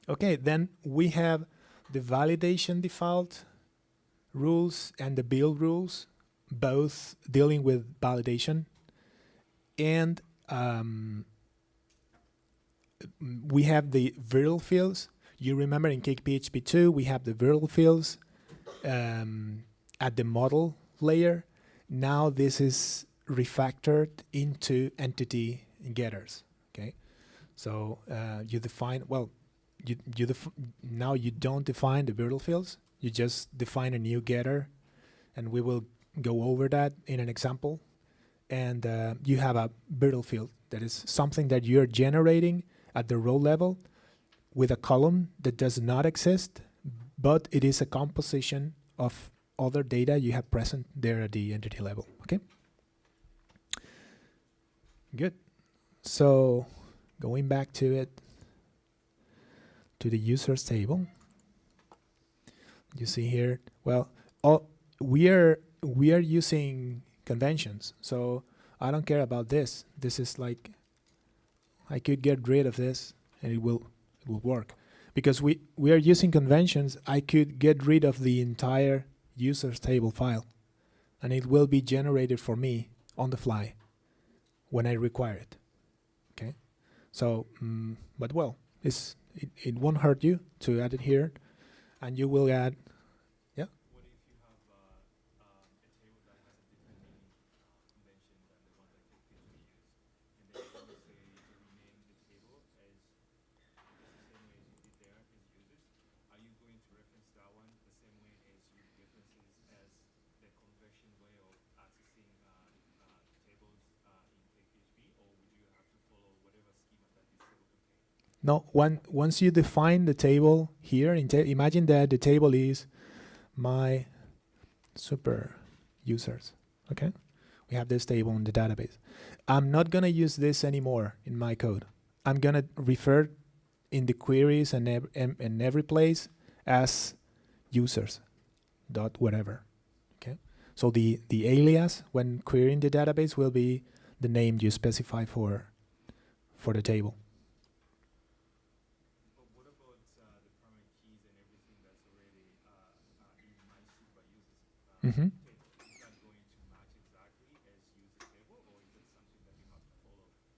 okay, then we have the validation default rules and the build rules, both dealing with validation, and we have the viral fields. You remember in CakePHP 2 we have the viral fields at the model layer. Now this is refactored into entity getters. Okay, so you define, well, now you don't define the viral fields. You just define a new getter, and we will go over that in an example. And you have a viral field that is something that you're generating at the row level with a column that does not exist, but it is a composition of other data you have present there at the entity level. Okay? Good. So going back to it, to the users table, you see here, well, we are using conventions, so I don't care about this. This is like, I could get rid of this and it will work. Because we are using conventions, I could get rid of the entire users table file and it will be generated for me on the fly when I require it. Okay, so but well, it won't hurt you to add it here, and you will add. Yeah. What if you have a table that has a different naming convention than the one that CakePHP use, and then you say rename the table as the same way as you did there as users? Are you going to reference that one the same way as you references as the conversion way of accessing tables in CakePHP, or would you have to follow whatever schema that this table contains? No, once you define the table here, imagine that the table is my super users. Okay, we have this table in the database. I'm not gonna use this anymore in my code. I'm gonna refer in the queries and in every place as users dot whatever. Okay, so the alias when querying the database will be the name you specify for the table. But what about the primary keys and everything that's already in my super users Mm-hmm. table? Is that going to match exactly as user table, or is it something that you have to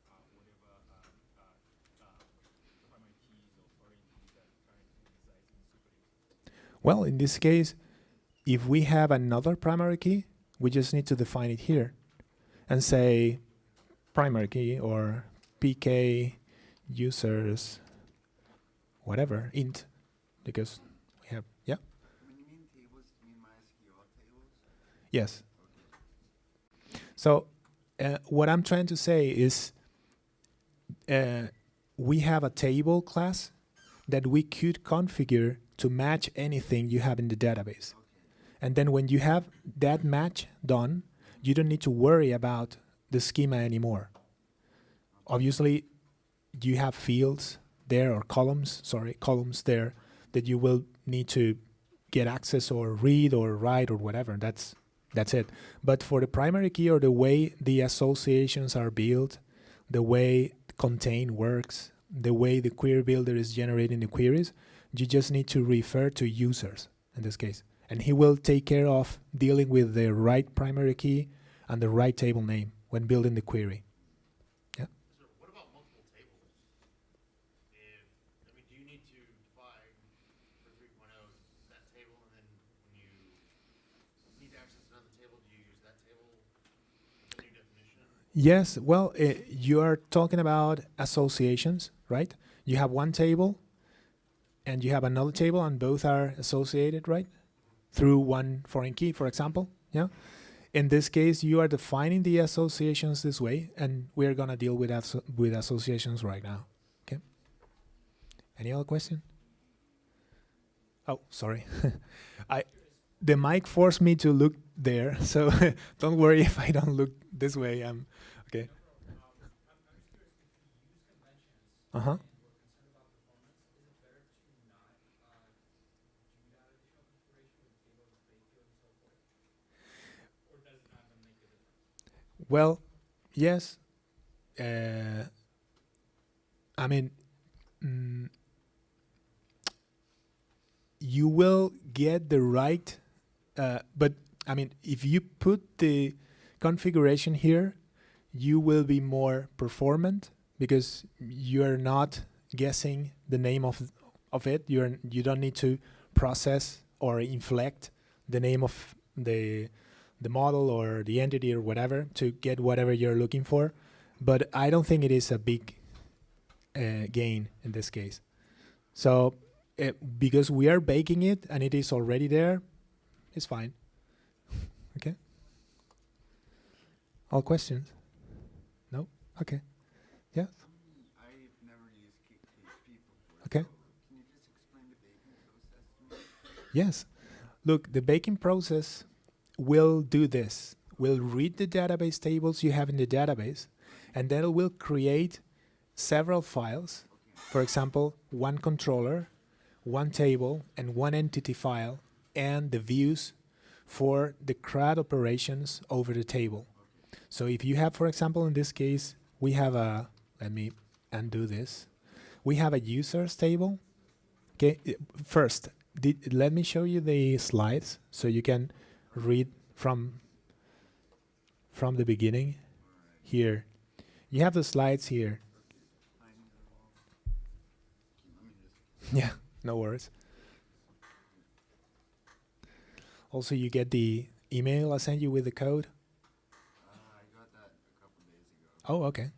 follow whatever primary keys or foreign keys that currently resides in super user? Well, in this case, if we have another primary key, we just need to define it here and say primary key or pk users whatever int, because we have, yeah. When you mean tables, do you mean MySQL tables? Yes. So what I'm trying to say is we have a table class that we could configure to match anything you have in the database. And then when you have that match done, you don't need to worry about the schema anymore. Obviously, you have fields there, or columns there that you will need to get access or read or write or whatever. That's it. But for the primary key, or the way the associations are built, the way contain works, the way the query builder is generating the queries, you just need to refer to users in this case. And he will take care of dealing with the right primary key and the right table name when building the query. Yeah. So what about multiple tables? Do you need to define for 3.0 that table, and then when you need to access another table, do you use that table with the new definition? Yes, well, you are talking about associations, right? You have one table and you have another table, and both are associated, right? Through one foreign key, for example. Yeah. In this case, you are defining the associations this way, and we're gonna deal with associations right now. Okay. Any other question? Oh, sorry. The mic forced me to look there, so don't worry if I don't look this way. Okay. Uh huh. Well, yes. I mean, you will get the right, but I mean, if you put the configuration here, you will be more performant because you are not guessing the name of it. You don't need to process or inflect the name of the model or the entity or whatever to get whatever you're looking for. But I don't think it is a big gain in this case. So because we are baking it and it is already there, it's fine. Okay. All questions? No? Okay. Yeah. I've never used CakePHP before. Okay. So can you just explain the baking process to me? Yes. Look, the baking process will do this. Will read the database tables you have in the database, and then it will create several files. For example, one controller, one table, and one entity file, and the views for the CRUD operations over the table. So if you have, for example, in this case, we have a, let me undo this. We have a users table. Okay, first, let me show you the slides so you can read from the beginning. Here, you have the slides here. Yeah, no worries. Also, you get the email I sent you with the code. I got that a couple days ago. Oh, okay.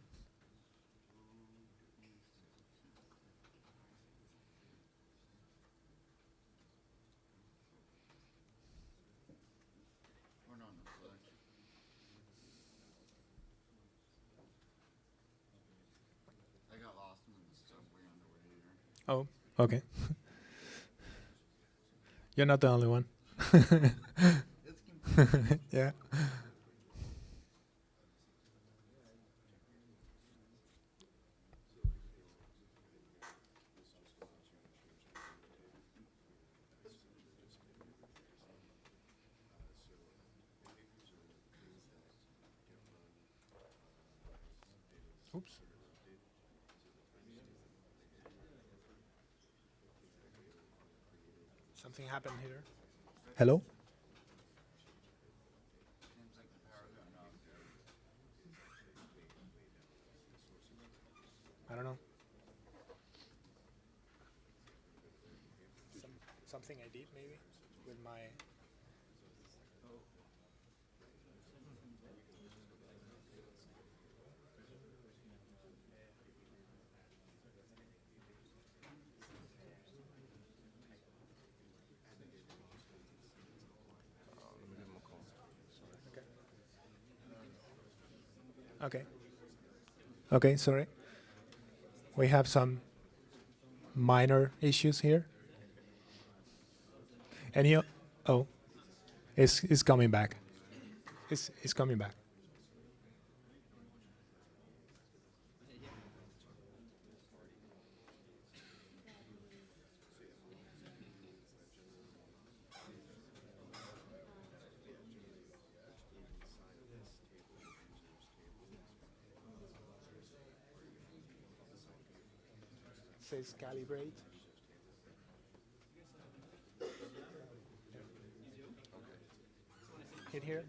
Or no, sorry. I got lost in the subway on the way here. Oh, okay. You're not the only one. It's confusing. Yeah. Oops. Something happened here. Hello? Seems like the power went off there. I don't know. Something I did maybe with my. Okay. Okay, sorry. We have some minor issues here. And you, oh, it's coming back. It's coming back. Says calibrate. Hit here.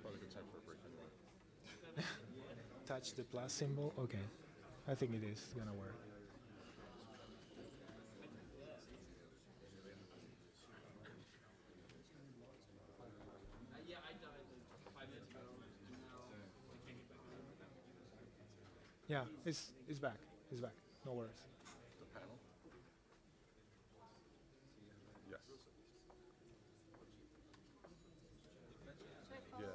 Probably a good time for a break anyway. Touch the plus symbol. Okay, I think it is gonna work. Yeah, it's back. It's back. No worries. The panel? Yes. Yeah,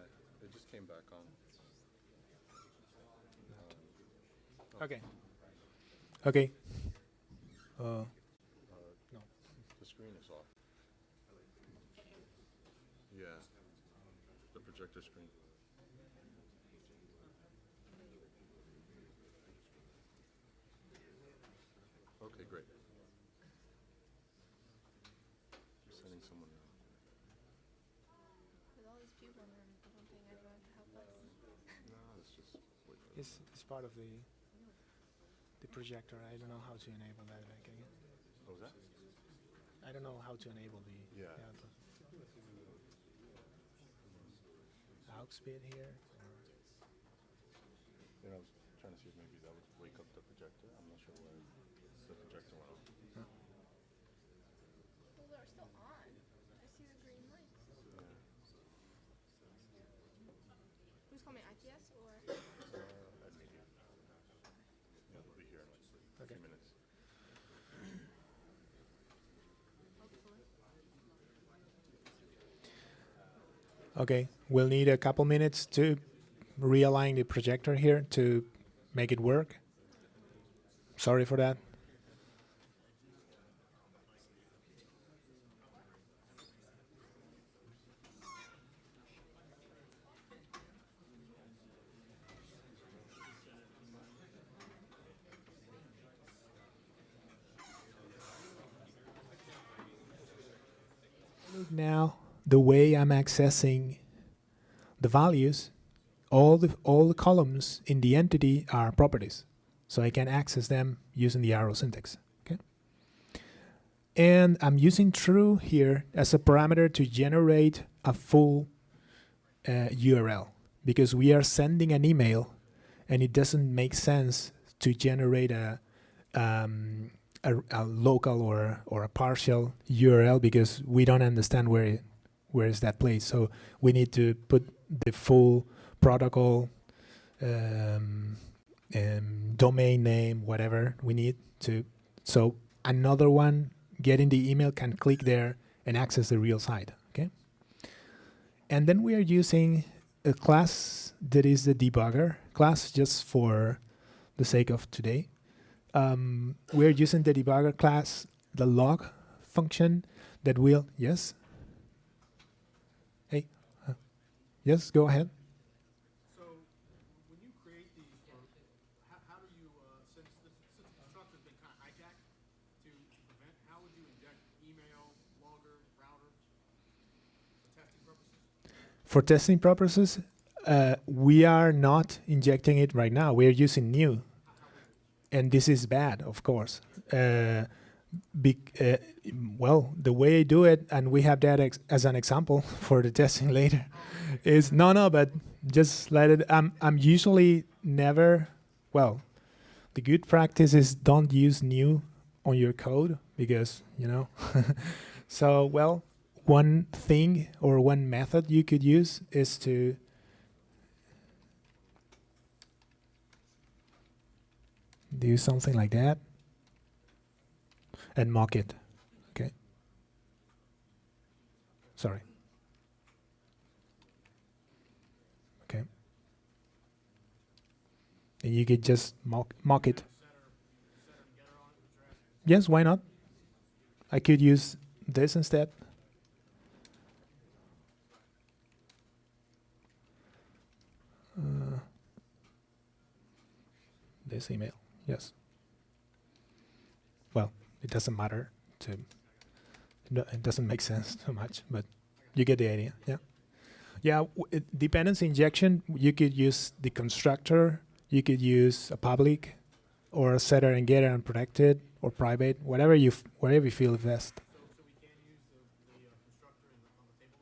it just came back on. Okay. Okay. No. The screen is off. Yeah, the projector screen. Okay, great. You're sending someone now. With all these people in the room, I don't think anyone can help us. No, let's just wait for it. It's part of the projector. I don't know how to enable that again. What was that? I don't know how to enable the Yeah. output. Aux bit here. You know, I was trying to see if maybe that would wake up the projector. I'm not sure why the projector went off. Well, they're still on. I see the green lights. Who's coming, IPS or? At media. Yeah, they'll be here in like a few minutes. Hopefully. Okay, we'll need a couple minutes to realign the projector here to make it work. Sorry for that. Look now, the way I'm accessing the values, all the columns in the entity are properties, so I can access them using the arrow syntax. Okay, and I'm using true here as a parameter to generate a full URL, because we are sending an email, and it doesn't make sense to generate a local or a partial URL because we don't understand where is that place. So we need to put the full protocol, domain name, whatever we need to. So another one getting the email can click there and access the real site. Okay. And then we are using a class that is the debugger class, just for the sake of today. We're using the debugger class, the log function that will, yes? Hey, yes, go ahead. So when you create these, how do you, since the constructor's been kind of hijacked to prevent, how would you inject email, logger, router for testing purposes? For testing purposes, we are not injecting it right now. We are using new. And this is bad, of course. Well, the way I do it, and we have that as an example for the testing later, is but just let it. I'm usually never. Well, the good practice is don't use new on your code because So one thing or one method you could use is to do something like that and mock it. Okay. Sorry. Okay. And you could just mock it. Yes, why not? I could use this instead. This email, yes. Well, it doesn't matter to. No, it doesn't make sense too much, but you get the idea. Yeah, yeah. Dependency injection. You could use the constructor. You could use a public, or a setter and getter and protected or private, whatever whatever you feel best. So we can't use the constructor on the table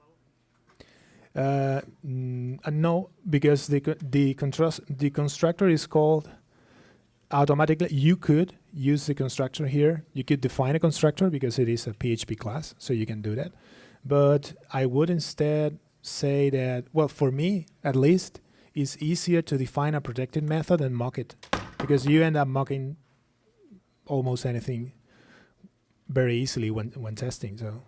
level? No, because the constructor is called automatically. You could use the constructor here. You could define a constructor because it is a PHP class, so you can do that. But I would instead say that, well, for me at least, it's easier to define a protected method and mock it, because you end up mocking almost anything very easily when testing. So.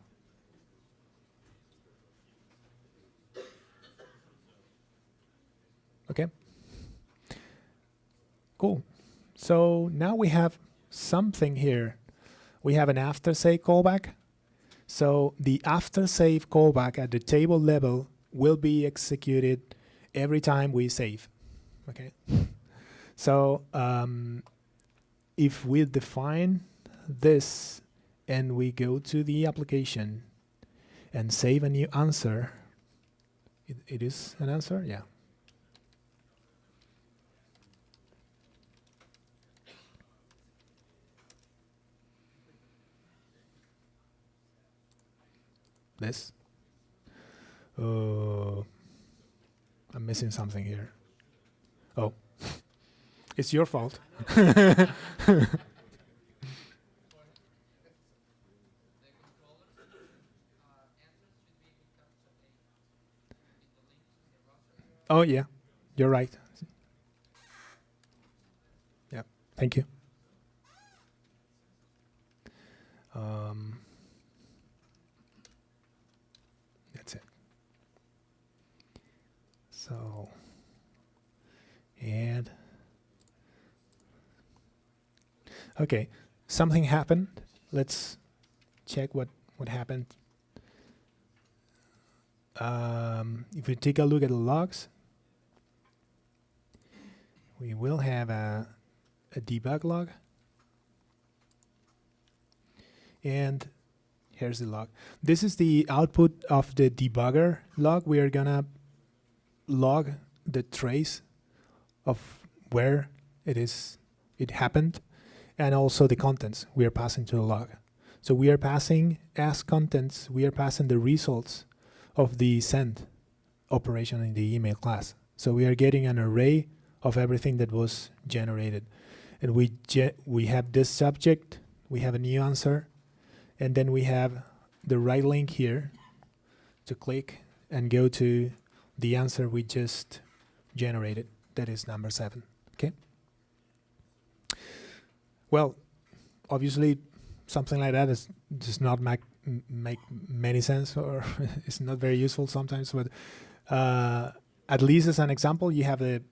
Okay. Cool. So now we have something here. We have an after save callback. So the after save callback at the table level will be executed every time we save. Okay. So if we define this and we go to the application and save a new answer, it is an answer? Yeah. This. I'm missing something here. Oh, it's your fault. Oh yeah, you're right. Yeah, thank you. That's it. So, and okay, something happened. Let's check what happened. If we take a look at the logs, we will have a debug log. And here's the log. This is the output of the debugger log. We are gonna log the trace of where it happened, and also the contents we are passing to the log. So we are passing as contents, we are passing the results of the send operation in the email class. So we are getting an array of everything that was generated. And we have this subject, we have a new answer, and then we have the right link here to click and go to the answer we just generated, that is number 7. Okay. Well, obviously something like that does not make many sense, or it's not very useful sometimes, but at least as an example, you have an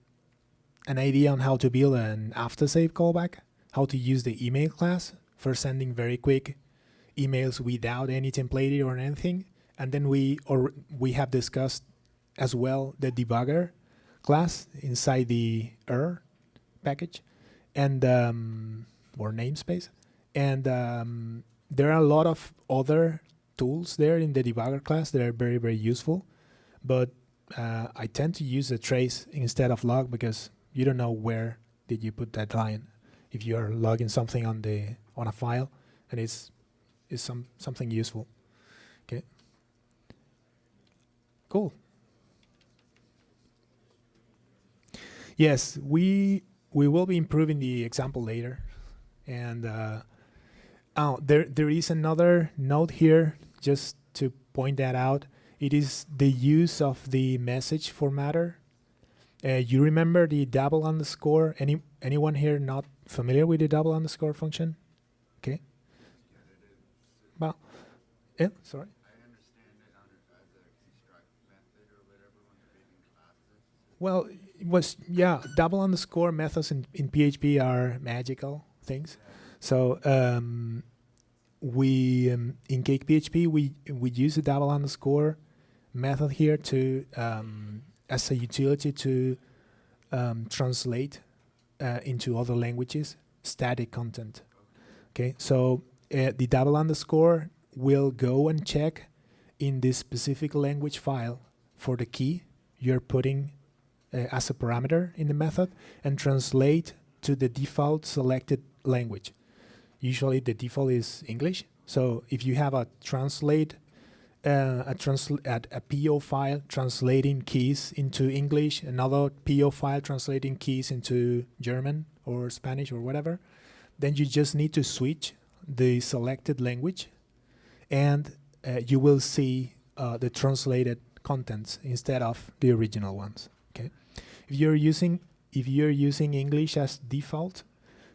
idea on how to build an after save callback, how to use the email class for sending very quick emails without any template or anything. And then we have discussed as well the debugger class inside the error package and or namespace. And there are a lot of other tools there in the debugger class that are very, very useful. But I tend to use a trace instead of log, because you don't know where did you put that line. If you are logging something on a file, and it's something useful. Okay. Cool. Yes, we will be improving the example later, and there is another note here just to point that out. It is the use of the message formatter. You remember the double underscore? Anyone here not familiar with the double underscore function? Okay. Well, yeah, sorry. I understand it as a construct method or whatever when creating classes. Well, it was, yeah, double underscore methods in PHP are magical things. So we in CakePHP we use a double underscore method here to as a utility to translate into other languages static content. Okay, so the double underscore will go and check in this specific language file for the key you're putting as a parameter in the method and translate to the default selected language. Usually the default is English. So if you have a translate a PO file translating keys into English, another PO file translating keys into German or Spanish or whatever, then you just need to switch the selected language, and you will see the translated contents instead of the original ones. Okay, if you're using English as default,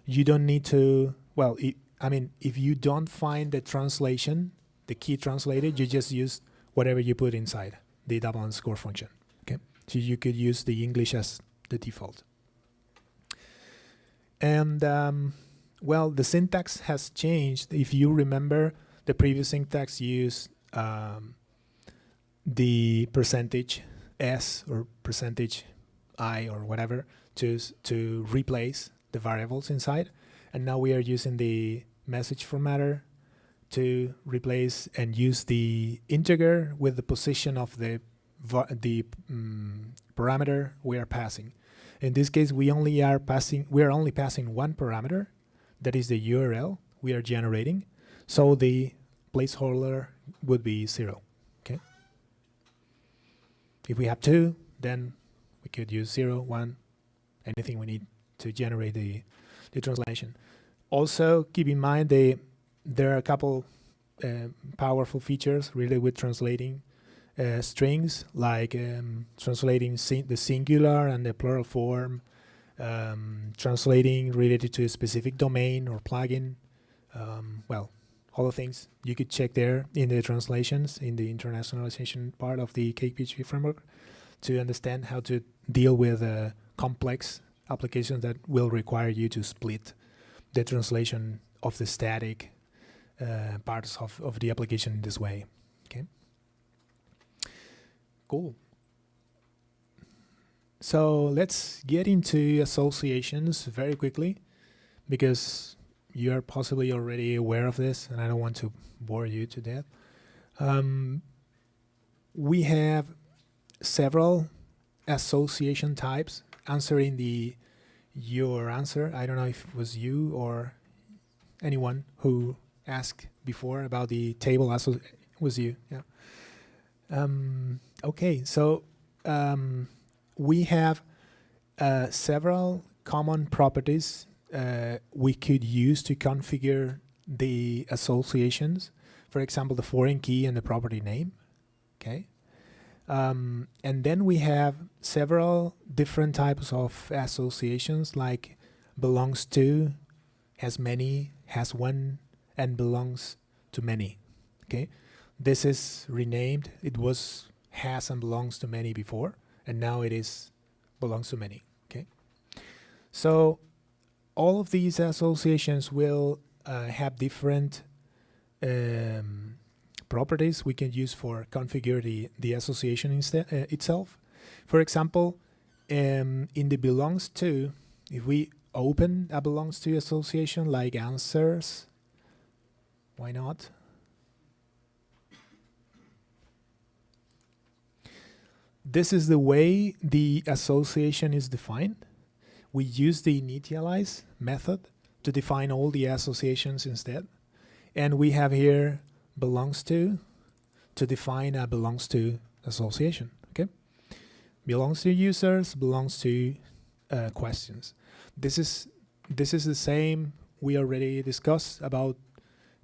you don't need to. Well, if you don't find the translation, the key translated, you just use whatever you put inside the double underscore function. Okay, so you could use the English as the default. And well, the syntax has changed. If you remember, the previous syntax used the percentage %s or percentage %i or whatever to replace the variables inside, and now we are using the message formatter to replace and use the integer with the position of the parameter we are passing. In this case, we are only passing one parameter, that is the URL we are generating. So the placeholder would be 0. Okay. If we have 2, then we could use 0, 1, anything we need to generate the translation. Also, keep in mind there are a couple powerful features related with translating strings, like translating the singular and the plural form, translating related to a specific domain or plugin. Well, all the things you could check there in the translations, in the internationalization part of the CakePHP framework, to understand how to deal with complex applications that will require you to split the translation of the static parts of the application in this way. Okay. Cool. So let's get into associations very quickly, because you are possibly already aware of this and I don't want to bore you to death. We have several association types. Answering your answer, I don't know if it was you or anyone who asked before about the table was you, yeah. Okay, so we have several common properties we could use to configure the associations. For example, the foreign key and the property name. Okay, and then we have several different types of associations, like belongs to, has many, has one, and belongs to many. Okay, this is renamed. It was has and belongs to many before, and now it is belongs to many. Okay, so all of these associations will have different properties we can use for configure the association itself. For example, in the belongs to, if we open a belongs to association like answers, why not? This is the way the association is defined. We use the initialize method to define all the associations instead. And we have here belongs to define a belongs to association. Okay, belongs to users, belongs to questions. This is the same we already discussed about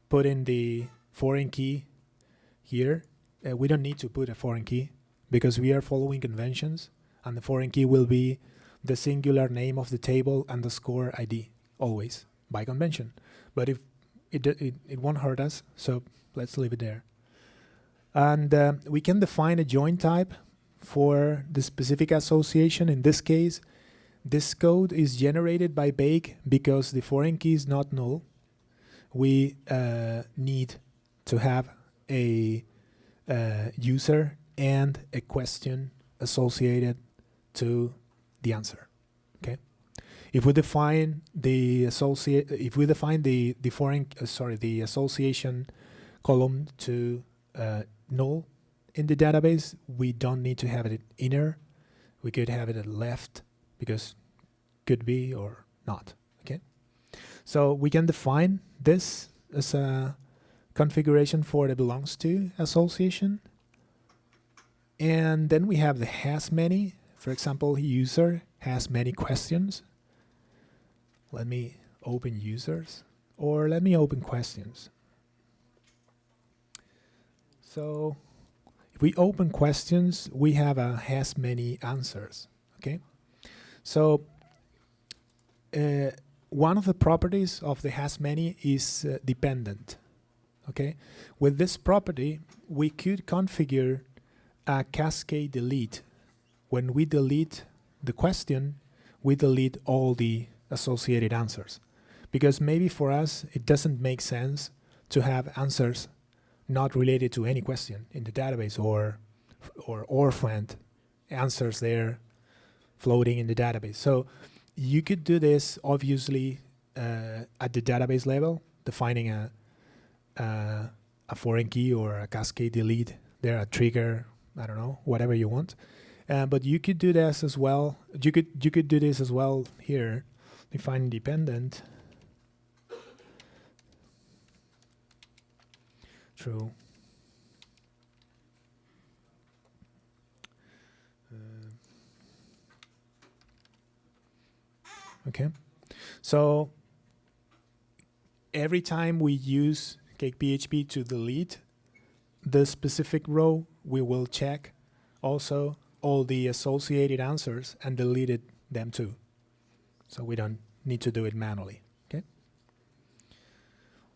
putting the foreign key here. We don't need to put a foreign key because we are following conventions, and the foreign key will be the singular name of the table underscore ID always by convention. But if it won't hurt us, so let's leave it there. And we can define a join type for the specific association. In this case, this code is generated by Bake because the foreign key is not null. we need to have a user and a question associated to the answer. Okay. If we define the the association column to null in the database, we don't need to have it inner. We could have it at left because could be or not. Okay. So we can define this as a configuration for the belongs to association. And then we have the has many. For example, user has many questions. Let me open users, or let me open questions. So if we open questions, we have a has many answers. Okay. So one of the properties of the has many is dependent. Okay. With this property, we could configure a cascade delete. When we delete the question, we delete all the associated answers. Because maybe for us, it doesn't make sense to have answers not related to any question in the database, or orphaned answers there floating in the database. So you could do this obviously at the database level, defining a foreign key or a cascade delete there, a trigger, I don't know, whatever you want. But you could do this as well. You could do this as well here, define dependent. True. Okay. So every time we use CakePHP to delete the specific row, we will check also all the associated answers and deleted them too. So we don't need to do it manually. Okay.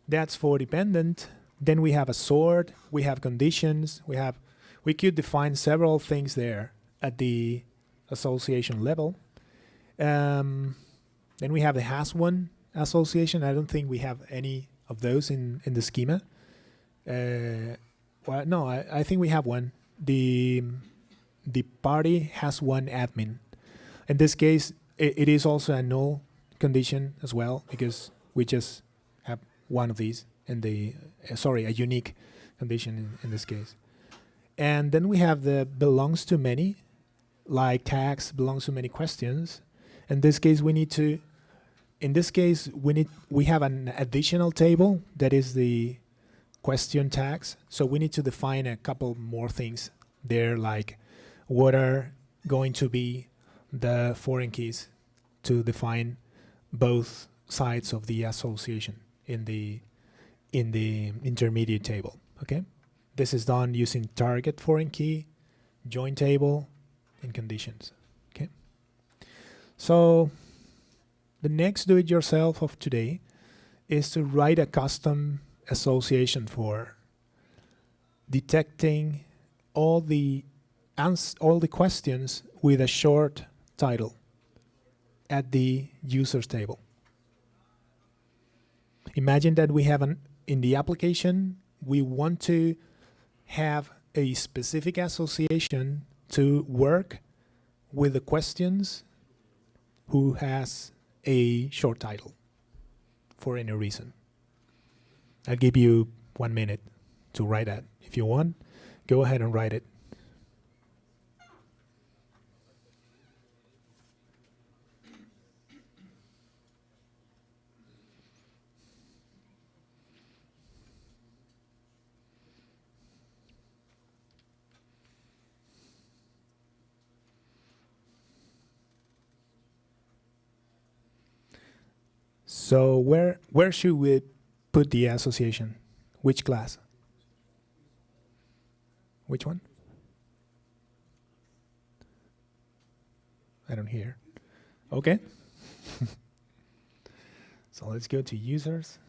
That's for dependent. Then we have a sort, we have conditions, we could define several things there at the association level. Then we have the has one association. I don't think we have any of those in the schema. Well, no, I think we have one. The party has one admin. In this case, it is also a null condition as well, because we just have one of these in the a unique condition in this case. And then we have the belongs to many, like tags belongs to many questions. In this case, we have an additional table that is the question tags. So we need to define a couple more things there, like what are going to be the foreign keys to define both sides of the association in the intermediate table. Okay, this is done using target foreign key, join table, and conditions. Okay, so the next do-it-yourself of today is to write a custom association for detecting all the questions with a short title at the users table. Imagine that we have in the application, we want to have a specific association to work with the questions who has a short title for any reason. I'll give you 1 minute to write that. If you want, go ahead and write it. So where should we put the association? Which class? Which one? I don't hear. Okay. So let's go to users.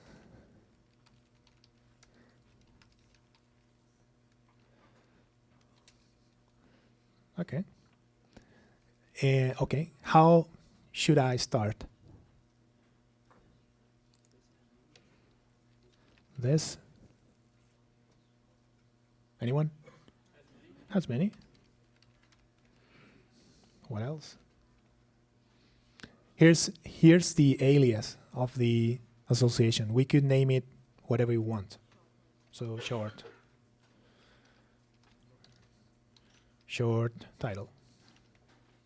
Okay. Okay. How should I start? this. Anyone? Has many. What else? Here's the alias of the association. We could name it whatever you want. So short title.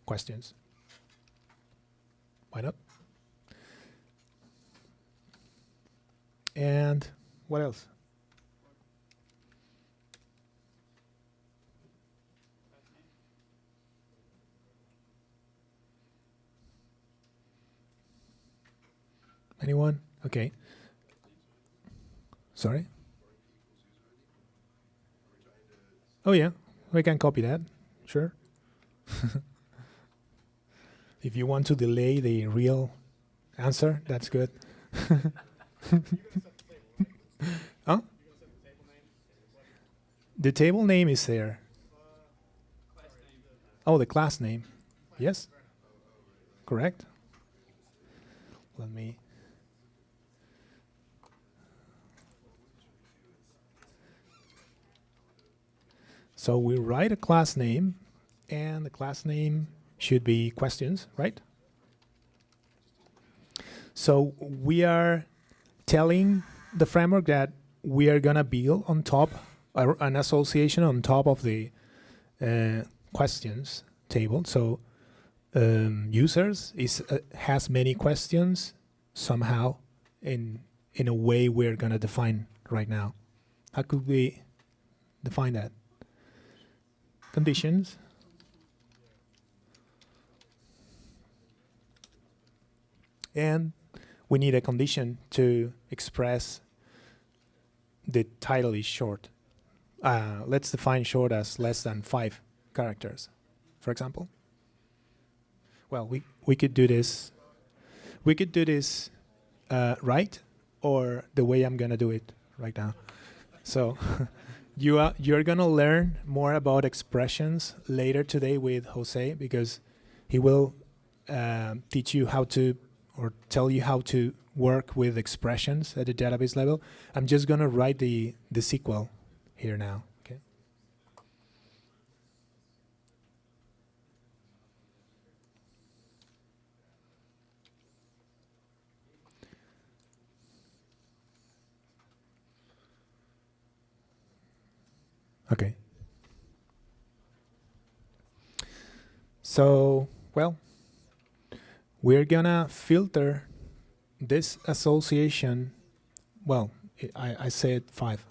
Questions. Why not? And what else? Anyone? Okay. Sorry? Oh yeah, we can copy that. Sure. If you want to delay the real answer, that's good. Huh? The table name is there. Oh, the class name. Yes. Correct. Let me. So we write a class name, and the class name should be questions, right? So we are telling the framework that we are gonna build on top an association on top of the questions table. So users has many questions somehow in a way we're gonna define right now. How could we define that? Conditions. And we need a condition to express the title is short. Let's define short as less than 5 characters, for example. Well, we could do this. We could do this right, or the way I'm gonna do it right now. So you're gonna learn more about expressions later today with Jose, because he will teach you how to, or tell you how to work with expressions at the database level. I'm just gonna write the SQL here now. Okay. Okay. So, well, we're gonna filter this association. Well, I said 5.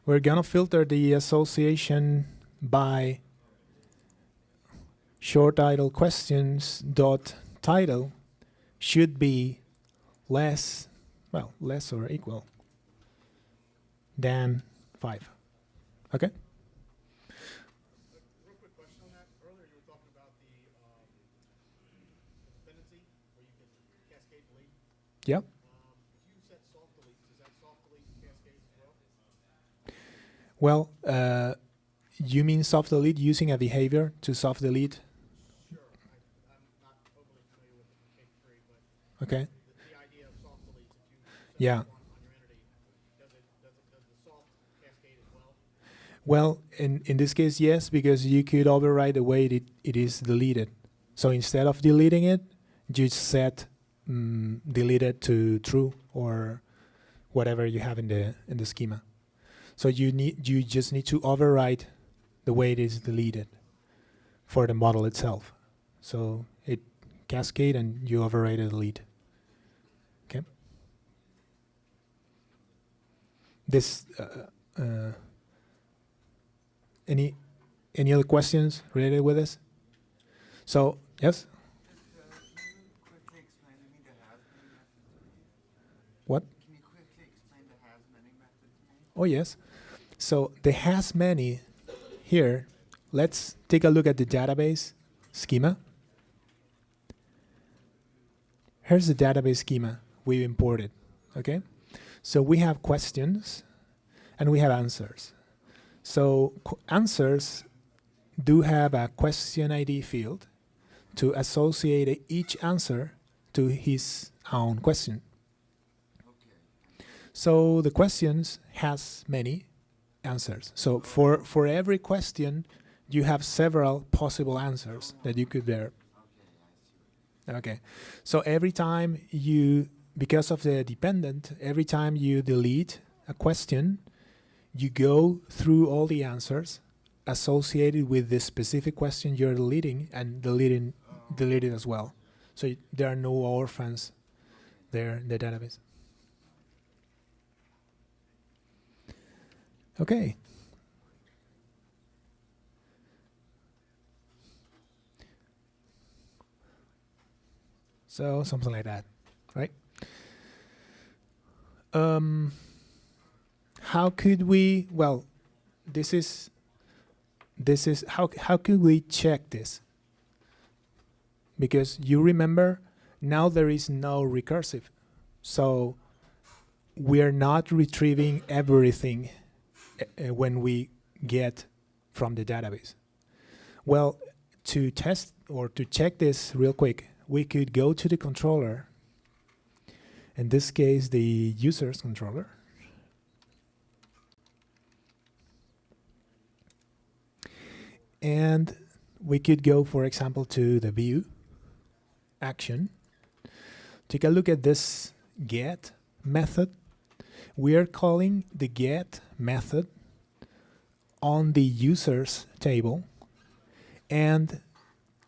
We're gonna filter the association by short title questions dot title should be less or equal than 5. Okay. Real quick question on that. Earlier you were talking about the dependency where you can cascade delete. Yep. If you set soft deletes, does that soft delete cascade as well? Well, you mean soft delete using a behavior to soft delete? Sure. I'm not overly familiar with the Cake 3, but Okay. the idea of soft deletes, if you set Yeah. one on your entity, does the soft cascade as well? Well, in this case, yes, because you could override the way it is deleted. So instead of deleting it, you set deleted to true or whatever you have in the schema. So you just need to override the way it is deleted for the model itself. So it cascade and you override the delete. Okay. This. Any other questions related with this? So yes. Quickly explain to me the has many method? What? Can you quickly explain the has many method to me? Oh yes. So the has many here. Let's take a look at the database schema. Here's the database schema we imported. Okay. So we have questions and we have answers. So answers do have a question ID field to associate each answer to his own question. Okay. So the questions has many answers. So for every question, you have several possible answers that you could there. Okay. So every time you, because of the dependent, every time you delete a question, you go through all the answers associated with the specific question you're deleting and delete it as well. So there are no orphans there in the database. Okay. So something like that, right? How could we? Well, this is how could we check this? Because you remember now there is no recursive, so we are not retrieving everything when we get from the database. Well, to test or to check this real quick, we could go to the controller, in this case the user's controller, and we could go, for example, to the view action. Take a look at this get method. We are calling the get method on the users table, and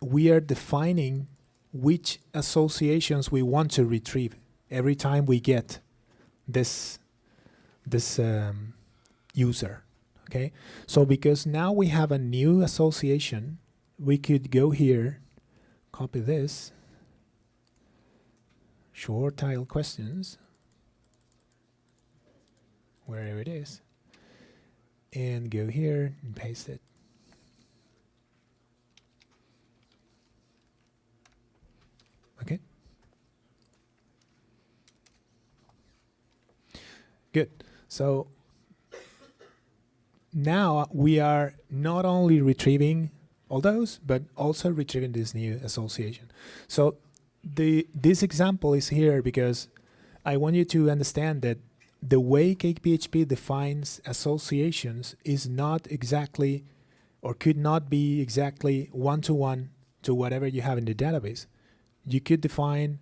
we are defining which associations we want to retrieve every time we get this user. Okay, so because now we have a new association, we could go here, copy this, short title questions, wherever it is, and go here and paste it. Okay. Good. So now we are not only retrieving all those, but also retrieving this new association. So this example is here because I want you to understand that the way CakePHP defines associations is not exactly, or could not be exactly one-to-one to whatever you have in the database. You could define,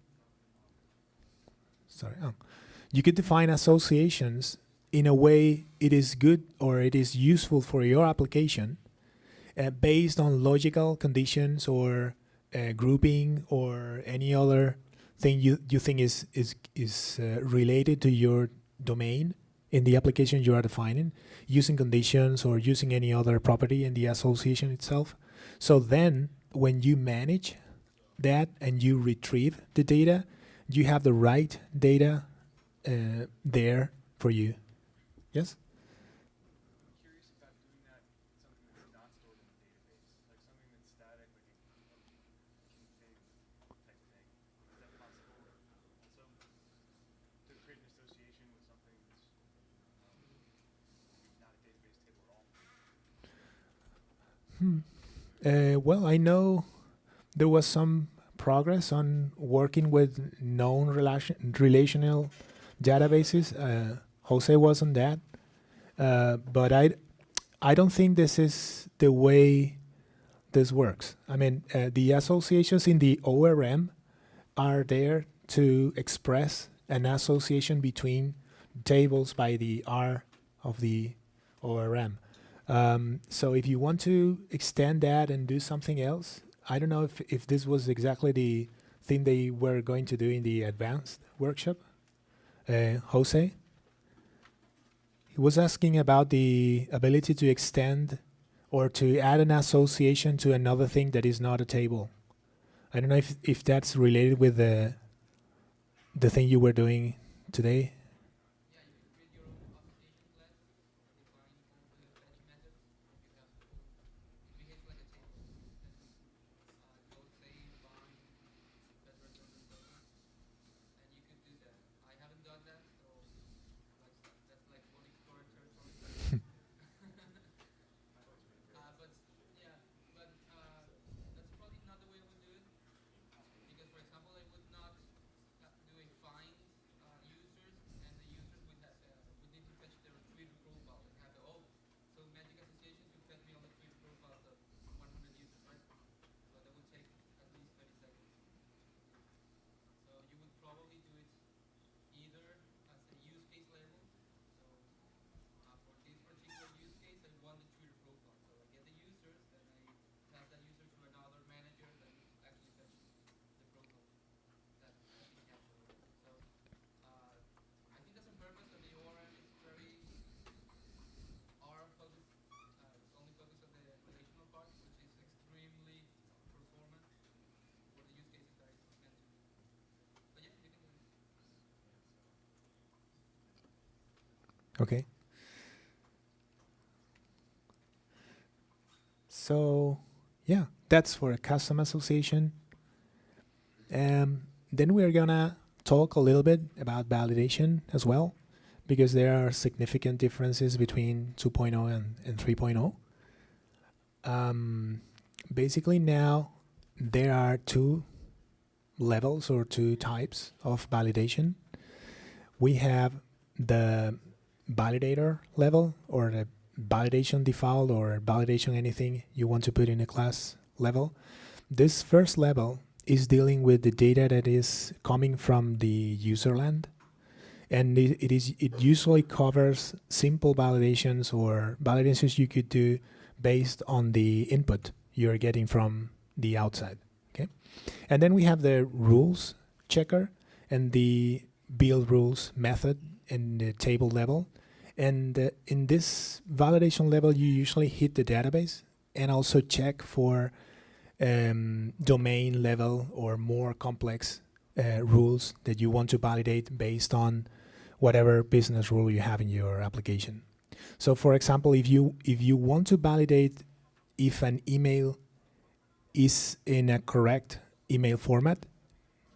you could define associations in a way it is good or it is useful for your application based on logical conditions or grouping or any other thing you think is related to your domain in the application you are defining, using conditions or using any other property in the association itself. So then when you manage that and you retrieve the data, you have the right data there for you. Yes? I'm curious about doing that with something that's not stored in the database, like something that's static, like a config type thing. Is that possible also to create an association with something that's not a database table at all? Well, I know there was some progress on working with known relational databases. Jose was on that, but I don't think this is the way this works. I mean, the associations in the ORM are there to express an association between tables by the R of the ORM. So if you want to extend that and do something else, I don't know if this was exactly the thing they were going to do in the advanced workshop. Jose? He was asking about the ability to extend or to add an association to another thing that is not a table. I don't know if that's related with the thing you were doing today. Okay. So yeah, that's for a custom association. Then we're gonna talk a little bit about validation as well, because there are significant differences between 2.0 and 3.0. Basically now there are two levels or two types of validation. We have the validator level, or the validation default, or validation anything you want to put in a class level. This first level is dealing with the data that is coming from the user land, and it usually covers simple validations or validations you could do based on the input you're getting from the outside. Okay, and then we have the rules checker and the build rules method in the table level. And in this validation level, you usually hit the database and also check for domain level or more complex rules that you want to validate based on whatever business rule you have in your application. So for example, if you want to validate if an email is in a correct email format,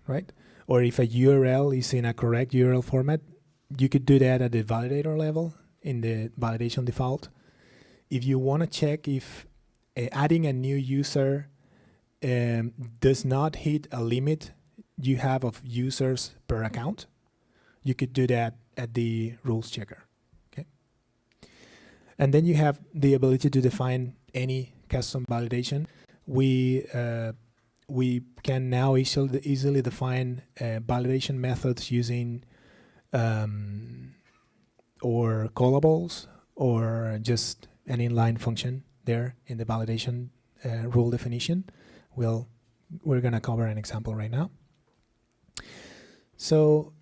right? Or if a URL is in a correct URL format, you could do that at the validator level in the validation default. If you want to check if adding a new user does not hit a limit you have of users per account, you could do that at the rules checker. Okay. And then you have the ability to define any custom validation. We can now easily define validation methods using or callables or just an inline function there in the validation rule definition. We're going to cover an example right now. So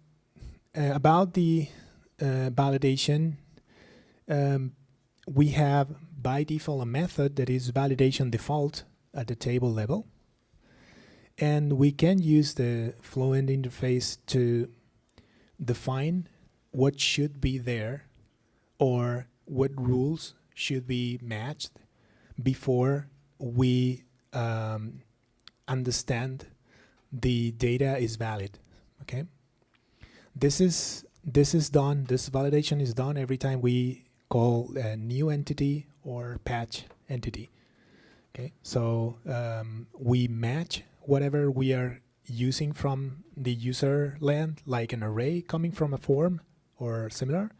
about the validation, we have by default a method that is validation default at the table level. And we can use the Fluent interface to define what should be there or what rules should be matched before we understand the data is valid. Okay, this validation is done every time we call a new entity or patch entity. Okay, so we match whatever we are using from the user land, like an array coming from a form or similar,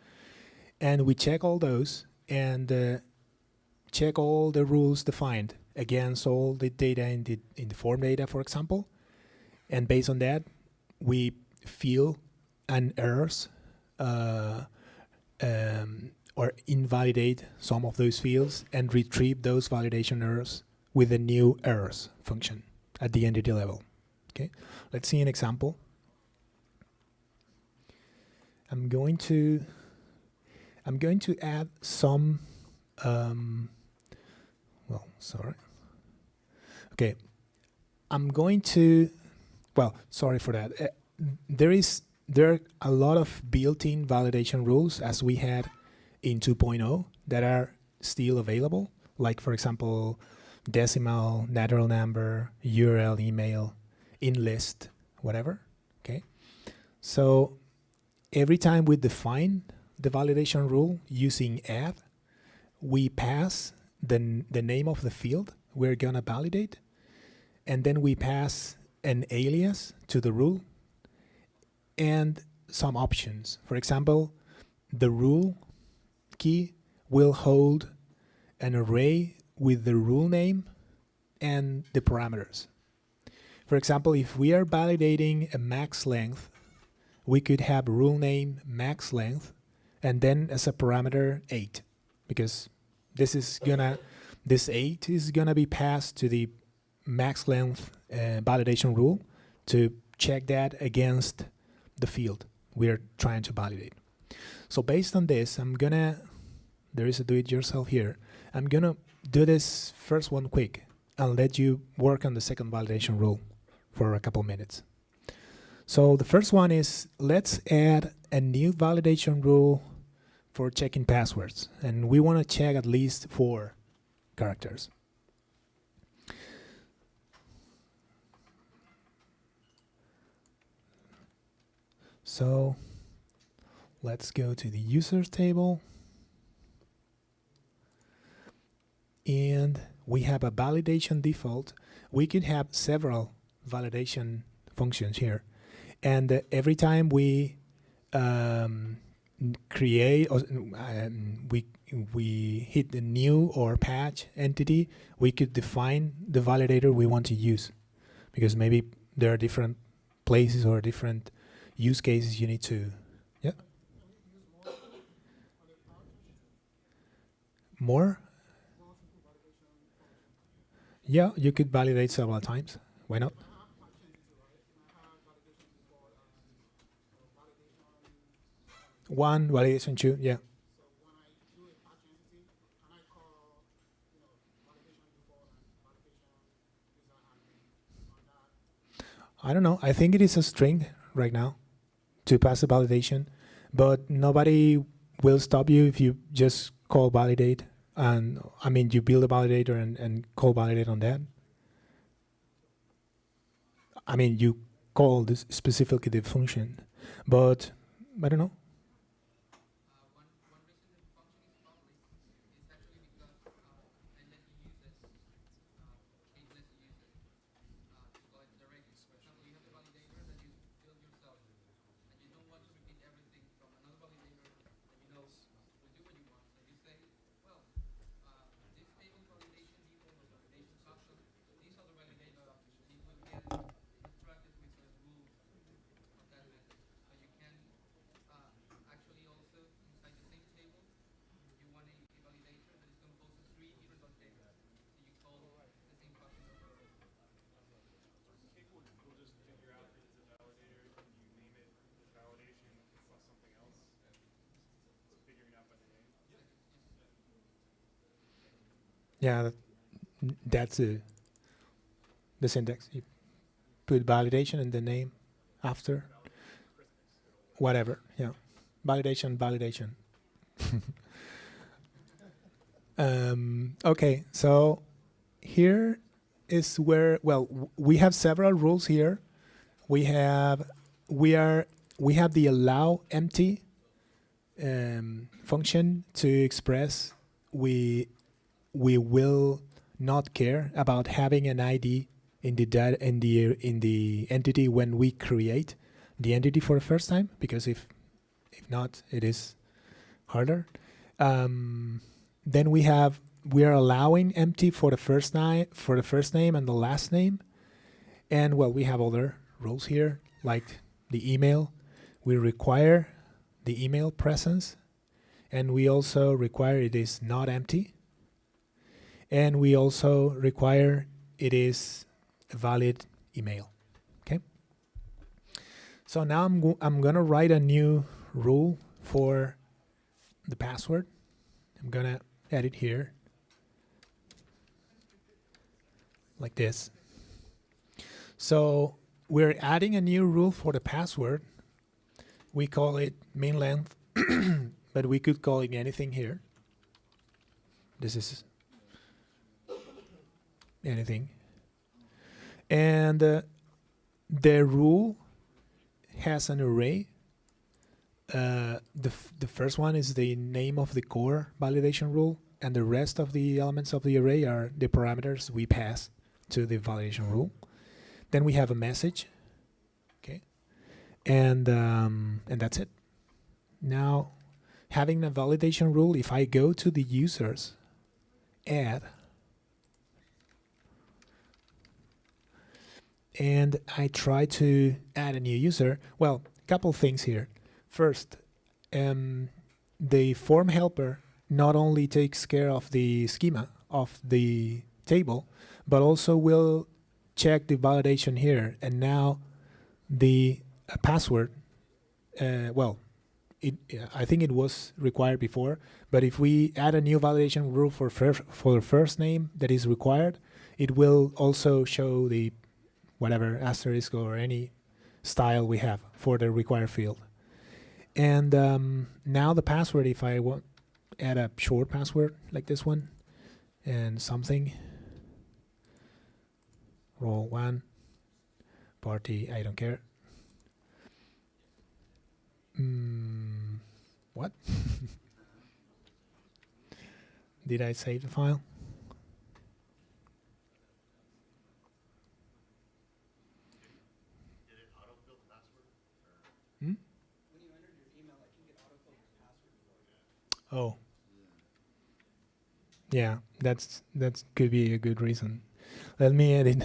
and we check all those and check all the rules defined against all the data in the form data, for example, and based on that we fill an errors or invalidate some of those fields and retrieve those validation errors with a new errors function at the entity level. Okay, let's see an example. I'm going to add some okay, sorry for that. There are a lot of built-in validation rules as we had in 2.0 that are still available, like for example decimal, natural number, URL, email, in list, whatever. Okay, so every time we define the validation rule using add, we pass the name of the field we're gonna validate, and then we pass an alias to the rule and some options. For example, the rule key will hold an array with the rule name and the parameters. For example, if we are validating a max length, we could have rule name max length and then as a parameter 8, because this 8 is gonna be passed to the max length validation rule to check that against the field we're trying to validate. So based on this, there is a do-it-yourself here. I'm gonna do this first one quick and let you work on the second validation rule for a couple minutes. So the first one is, let's add a new validation rule for checking passwords, and we want to check at least 4 characters. So let's go to the users table, and we have a validation default. We could have several validation functions here, and every time we create or we hit the new or patch entity, we could define the validator we want to use, because maybe there are different places or different use cases you need to. Yeah. More? Yeah, you could validate several times. Why not? One validation, 2, yeah. I don't know. I think it is a string right now to pass a validation, but nobody will stop you if you just call validate. And I mean, you build a validator and call validate on that. I mean, you call this specifically the function, but I don't know. Cake will just figure out that it's a validator, and you name it as validation, it's not something else. It's figuring out by the name. Yeah, that's the syntax. You put validation and the name after. Whatever, yeah. Validation, validation. Okay, so here is where, well, we have several rules here. We have the allow empty function to express we will not care about having an ID in the data in the entity when we create the entity for the first time, because if not, it is harder. Then we are allowing empty for the first name and the last name, and well, we have other rules here like the email. We require the email presence, and we also require it is not empty, and we also require it is a valid email. Okay. So now I'm gonna write a new rule for the password. I'm gonna add it here like this. So we're adding a new rule for the password. We call it main length, but we could call it anything here. This is anything. And the rule has an array. The first one is the name of the core validation rule, and the rest of the elements of the array are the parameters we pass to the validation rule. Then we have a message, okay, and that's it. Now, having a validation rule, if I go to the users, add, and I try to add a new user, well, a couple things here. First, the form helper not only takes care of the schema of the table, but also will check the validation here. And now the password, well, I think it was required before, but if we add a new validation rule for the first name that is required, it will also show the whatever asterisk or any style we have for the required field. And now the password, if I want add a short password like this one and something, role 1, party, I don't care. What? Did I save the file? Did it autofill the password? Hmm? Oh. Yeah, that could be a good reason. Let me edit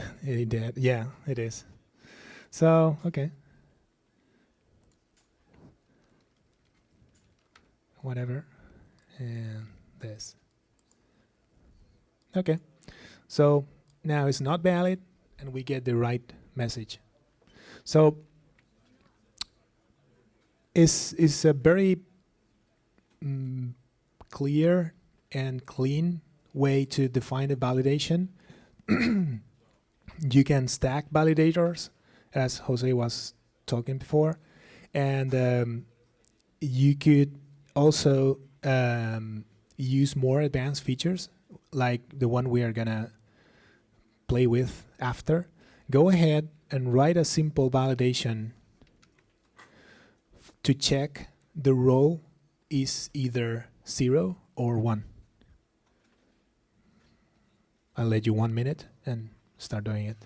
that. Yeah, it is. So, okay. Whatever. And this. Okay. So now it's not valid and we get the right message. So it's a very clear and clean way to define the validation. You can stack validators, as Jose was talking before, and you could also use more advanced features like the one we are gonna play with after. Go ahead and write a simple validation to check the role is either 0 or 1. I'll let you 1 minute and start doing it.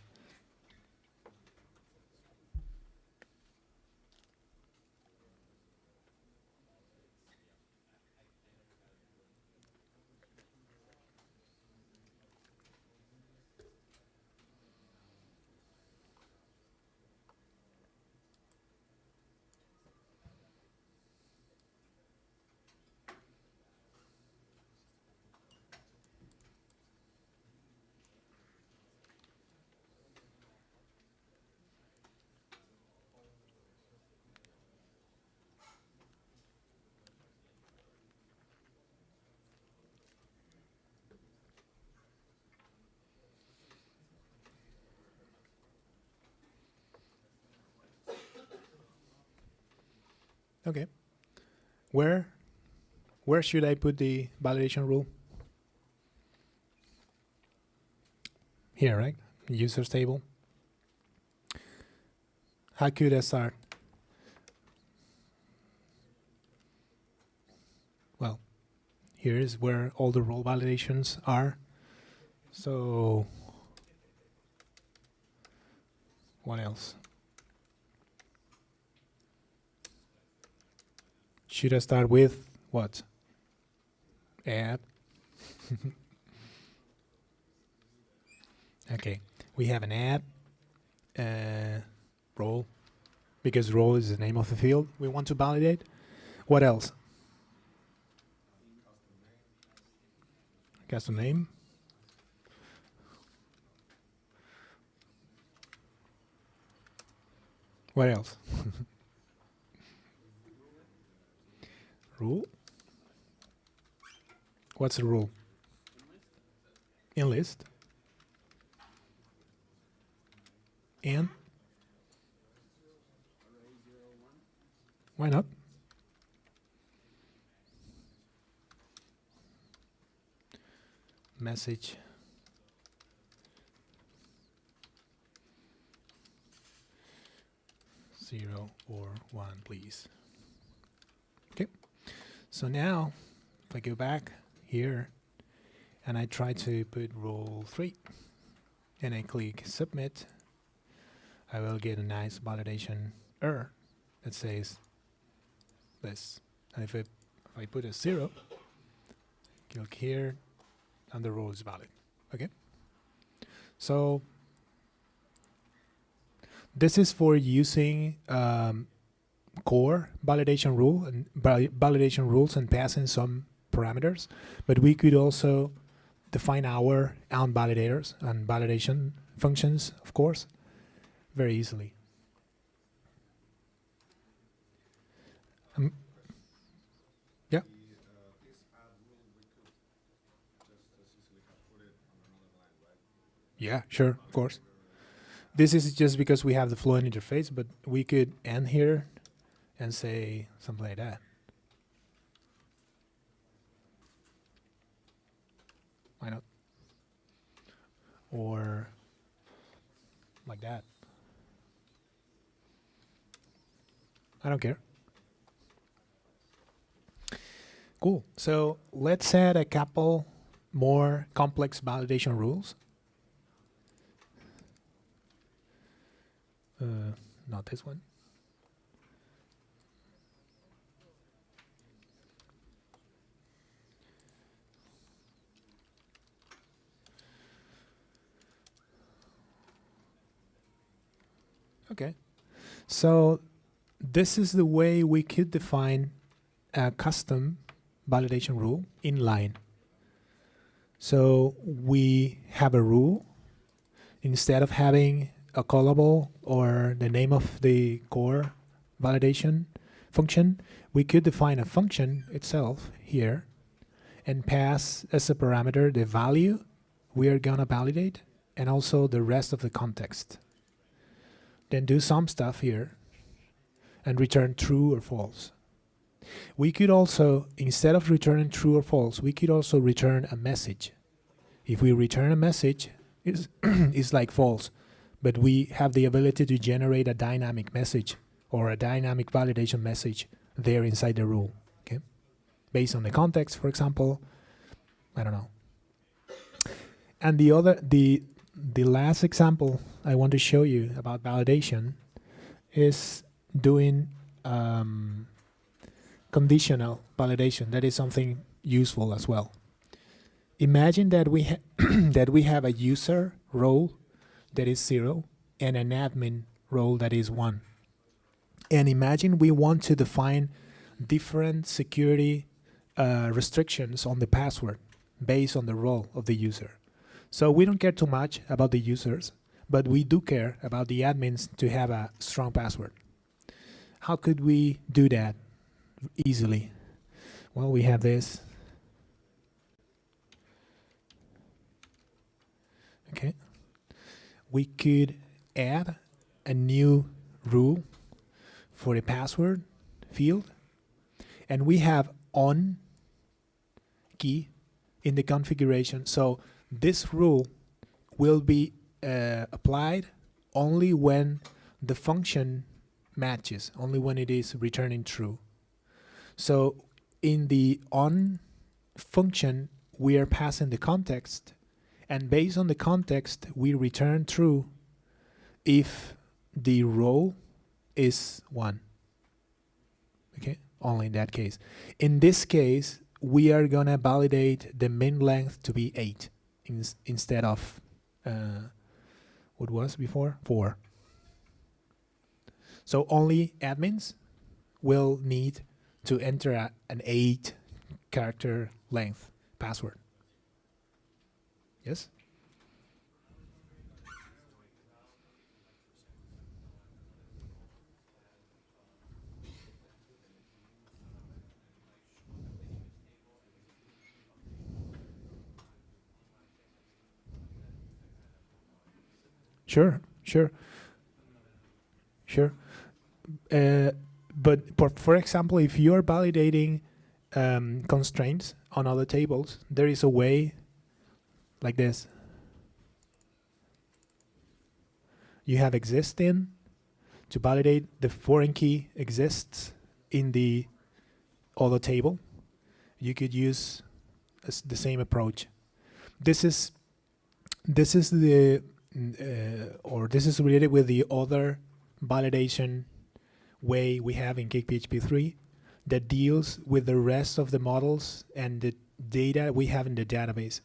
Okay. Where should I put the validation rule? Here, right? Users table. How could I start? Well, here is where all the role validations are. So, what else? Should I start with what? Add. Okay, we have an add role, because role is the name of the field we want to validate. What else? Custom name. What else? Rule. What's the rule? In list. And why not? Message. Zero or 1, please. Okay. So now, if I go back here and I try to put rule 3 and I click submit, I will get a nice validation error that says this. And if I put a 0, click here, and the rule is valid. Okay. So this is for using core validation rule and validation rules and passing some parameters, but we could also define our own validators and validation functions, of course, very easily. Yeah. Yeah, sure, of course. This is just because we have the Fluent interface, but we could end here and say something like that. Why not? Or like that. I don't care. Cool. So let's add a couple more complex validation rules. Not this one. Okay. So this is the way we could define a custom validation rule inline. So we have a rule. Instead of having a callable or the name of the core validation function, we could define a function itself here and pass as a parameter the value we are gonna validate and also the rest of the context. Then do some stuff here and return true or false. We could also, instead of returning true or false, we could also return a message. If we return a message, it's like false, but we have the ability to generate a dynamic message or a dynamic validation message there inside the rule, okay? Based on the context, for example, I don't know. And the last example I want to show you about validation is doing conditional validation. That is something useful as well. Imagine that we that we have a user role that is 0 and an admin role that is 1. And imagine we want to define different security restrictions on the password based on the role of the user. So we don't care too much about the users, but we do care about the admins to have a strong password. How could we do that easily? Well, we have this. Okay. We could add a new rule for the password field, and we have on key in the configuration. So this rule will be applied only when the function matches, only when it is returning true. So in the on function, we are passing the context, and based on the context, we return true if the role is 1. Okay, only in that case. In this case, we are gonna validate the min length to be 8 instead of what was before 4. So only admins will need to enter an 8 character length password. Yes? Sure. But for example, if you're validating constraints on other tables, there is a way like this. You have existing to validate the foreign key exists in the other table. You could use the same approach. This is the or this is related with the other validation way we have in CakePHP 3 that deals with the rest of the models and the data we have in the database.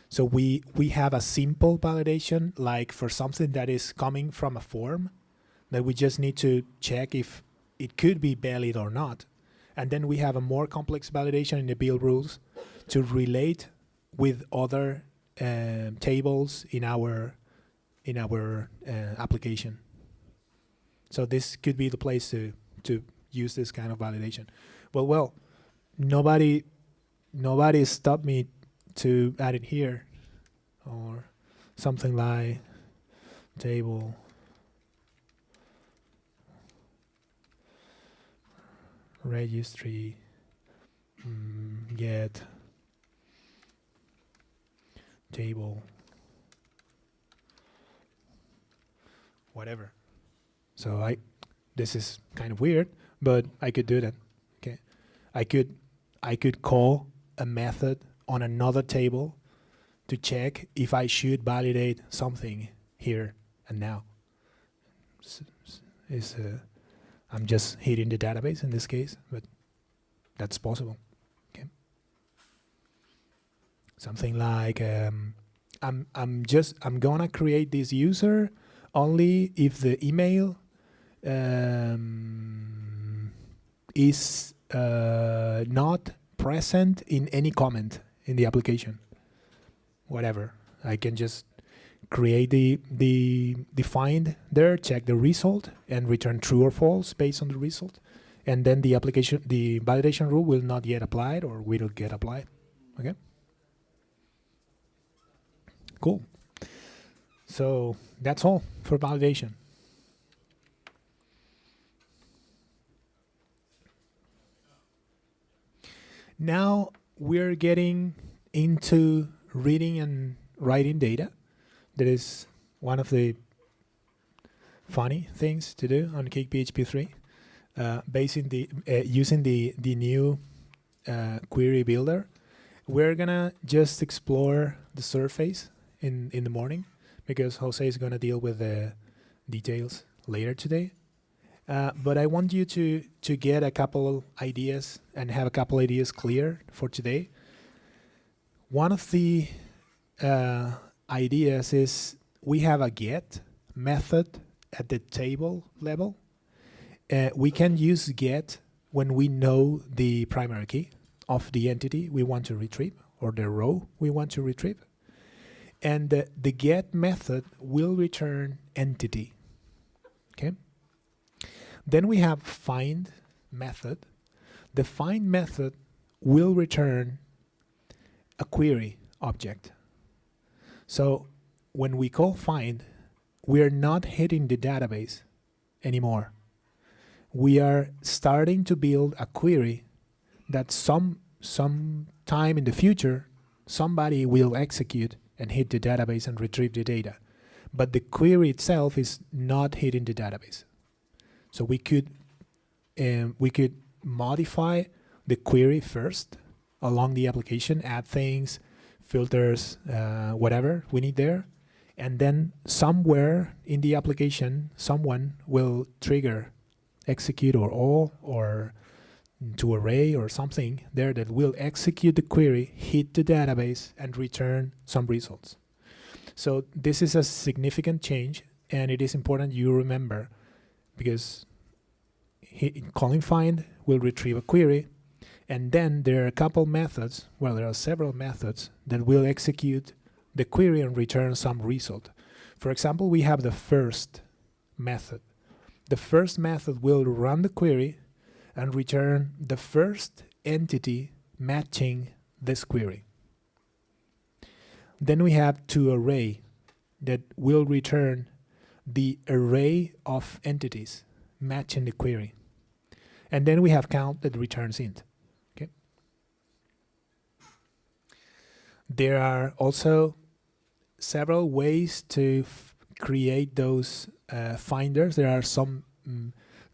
So we have a simple validation, like for something that is coming from a form, that we just need to check if it could be valid or not. And then we have a more complex validation in the build rules to relate with other tables in our application. So this could be the place to use this kind of validation. Well, nobody stopped me to add it here, or something like table registry get table, whatever. So this is kind of weird, but I could do that. Okay, I could call a method on another table to check if I should validate something here and now. I'm just hitting the database in this case, but that's possible. Okay. Something like I'm gonna create this user only if the email is not present in any comment in the application. Whatever, I can just create the find there, check the result, and return true or false based on the result. And then the validation rule will not yet applied or will get applied. Okay. Cool. So that's all for validation. Now we're getting into reading and writing data. That is one of the funny things to do on CakePHP 3. Using the new query builder, we're gonna just explore the surface in the morning, because Jose is gonna deal with the details later today. But I want you to get a couple ideas and have a couple ideas clear for today. One of the ideas is we have a get method at the table level. We can use get when we know the primary key of the entity we want to retrieve or the row we want to retrieve. And the get method will return entity. Okay. Then we have find method. The find method will return a query object. So when we call find, we're not hitting the database anymore. We are starting to build a query that some time in the future somebody will execute and hit the database and retrieve the data. But the query itself is not hitting the database. So we could modify the query first along the application, add things, filters, whatever we need there. And then somewhere in the application, someone will trigger execute or all or to array or something there that will execute the query, hit the database, and return some results. So this is a significant change, and it is important you remember, because calling find will retrieve a query, and then there are a couple methods, well, there are several methods that will execute the query and return some result. For example, we have the first method. The first method will run the query and return the first entity matching this query. Then we have toArray that will return the array of entities matching the query. And then we have count that returns int. Okay. There are also several ways to create those finders. There are some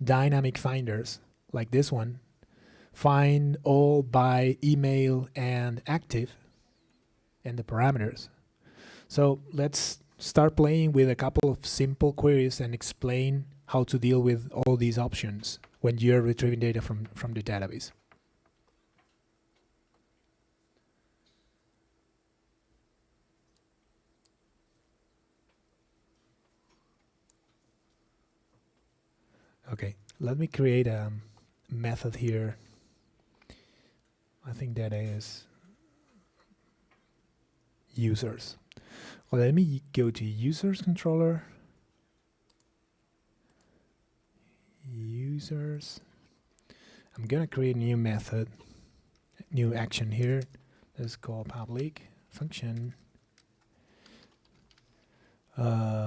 dynamic finders like this one. Find all by email and active and the parameters. So let's start playing with a couple of simple queries and explain how to deal with all these options when you're retrieving data from the database. Okay, let me create a method here. I think that is users. Well, let me go to users controller. Users. I'm gonna create a new method, new action here. Let's call public function. Find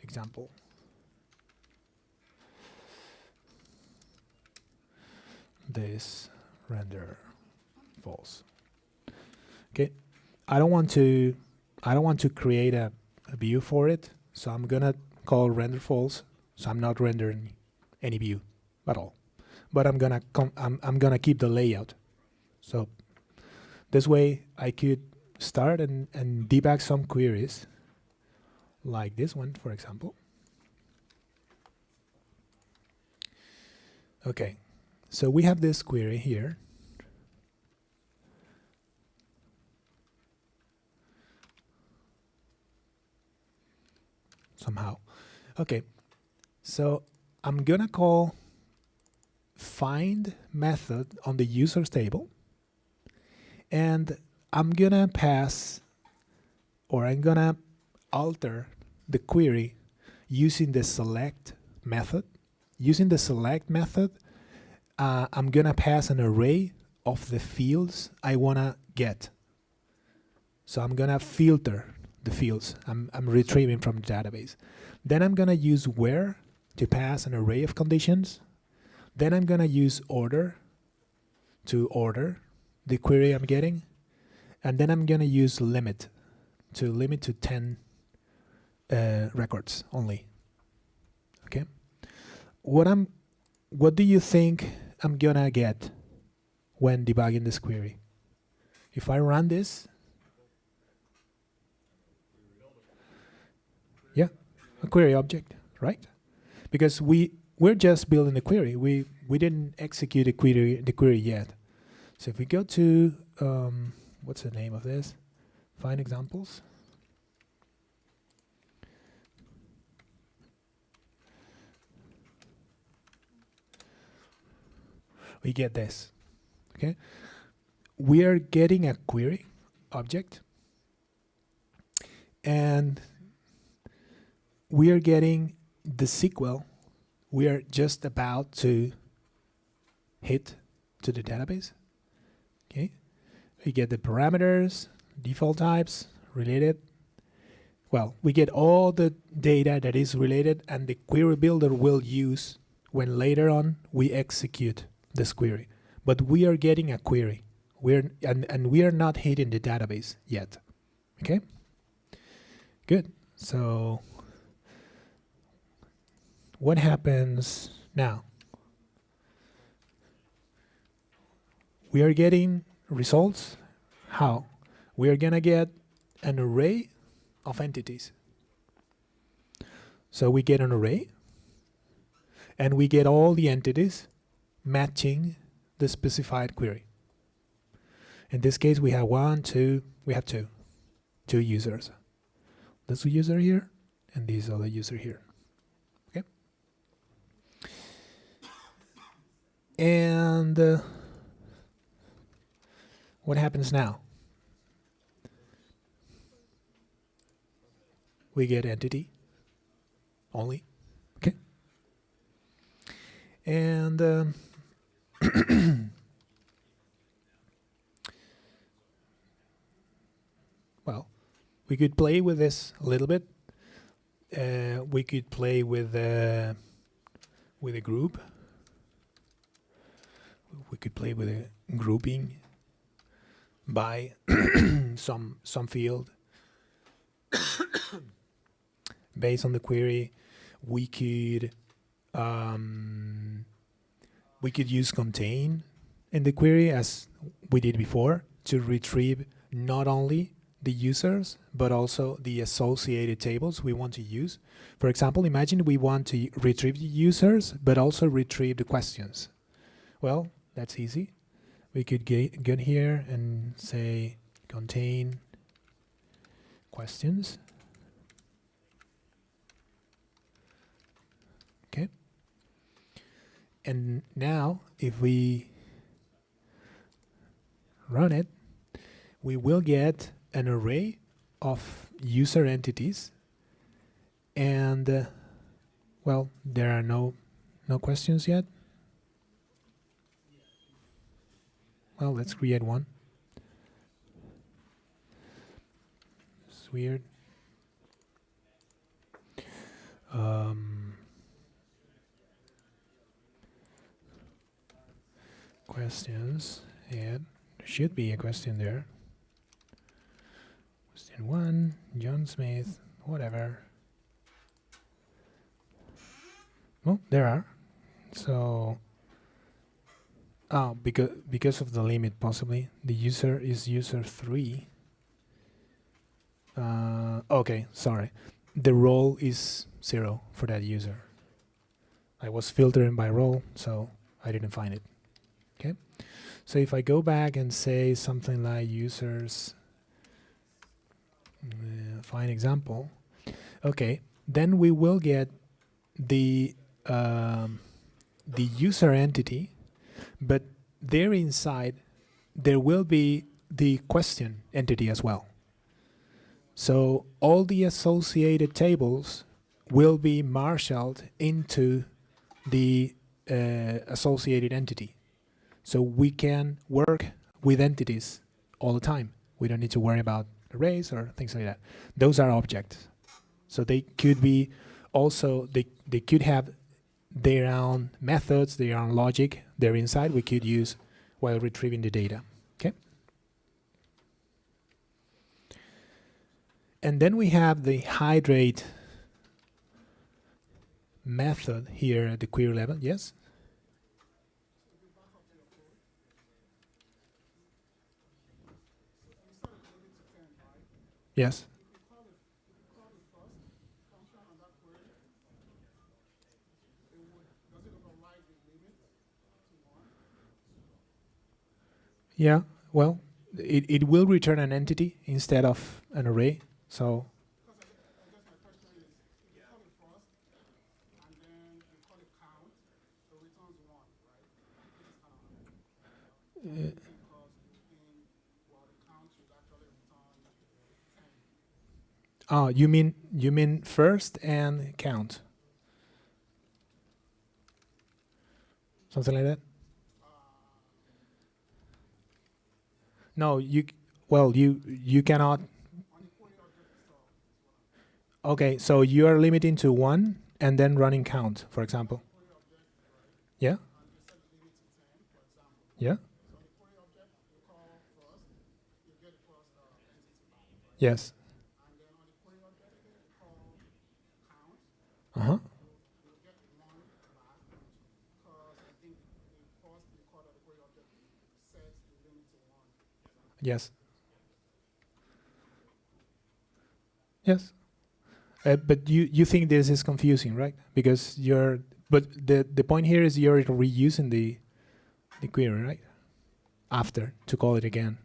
example. this render false. Okay, I don't want to create a view for it, so I'm gonna call render false. So I'm not rendering any view at all, but I'm gonna keep the layout. So this way I could start and debug some queries like this one, for example. Okay, so we have this query here. Somehow. Okay, so I'm gonna call find method on the users table, and I'm gonna pass, or I'm gonna alter the query using the select method. Using the select method, I'm gonna pass an array of the fields I wanna get. So I'm gonna filter the fields I'm retrieving from the database. Then I'm gonna use where to pass an array of conditions. Then I'm gonna use order to order the query I'm getting. And then I'm gonna use limit to 10 records only. Okay. What do you think I'm gonna get when debugging this query? If I run this, yeah, a query object, right? Because we're just building the query. We didn't execute the query yet. So if we go to what's the name of this? Find examples. We get this. Okay, we are getting a query object, and we are getting the SQL we are just about to hit to the database. Okay, we get the parameters, default types, related. Well, we get all the data that is related, and the query builder will use when later on we execute this query. But we are getting a query. And we are not hitting the database yet. Okay? Good. So what happens now? We are getting results. How? We are gonna get an array of entities. So we get an array, and we get all the entities matching the specified query. In this case, we have two users. This user here, and this other user here. Okay. And what happens now? We get entity only. Okay. And well, we could play with this a little bit. We could play with a group. We could play with a grouping by some field. Based on the query, we could use contain in the query, as we did before, to retrieve not only the users but also the associated tables we want to use. For example, imagine we want to retrieve the users but also retrieve the questions. Well, that's easy. We could get here and say contain questions. Okay. And now if we run it, we will get an array of user entities, and well, there are no questions yet. Well, let's create one. It's weird. questions, and there should be a question there. Question 1, John Smith, whatever. Oh, there are. So, because of the limit, possibly the user is user 3. Okay, sorry. The role is 0 for that user. I was filtering by role, so I didn't find it. Okay. So if I go back and say something like users, find example. Okay, then we will get the user entity, but there inside there will be the question entity as well. So all the associated tables will be marshaled into the associated entity. So we can work with entities all the time. We don't need to worry about arrays or things like that. Those are objects. So they could be also, they could have their own methods, their own logic, their inside we could use while retrieving the data. Okay. And then we have the hydrate method here at the query level. Yes? Yes. Yeah, well, it will return an entity instead of an array. So oh, you mean first and count? Something like that? No, you cannot. Okay, so you are limiting to 1 and then running count, for example. Yeah? Yeah? Yes. Uh-huh. Yes. Yes. But you think this is confusing, right? Because but the point here is you're reusing the query, right? After to call it again.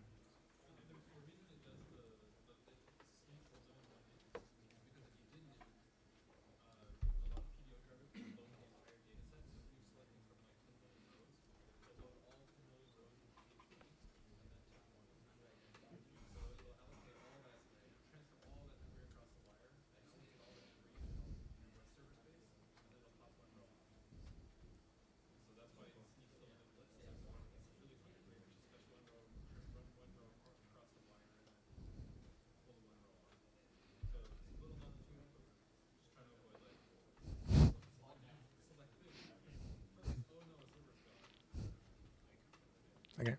Okay.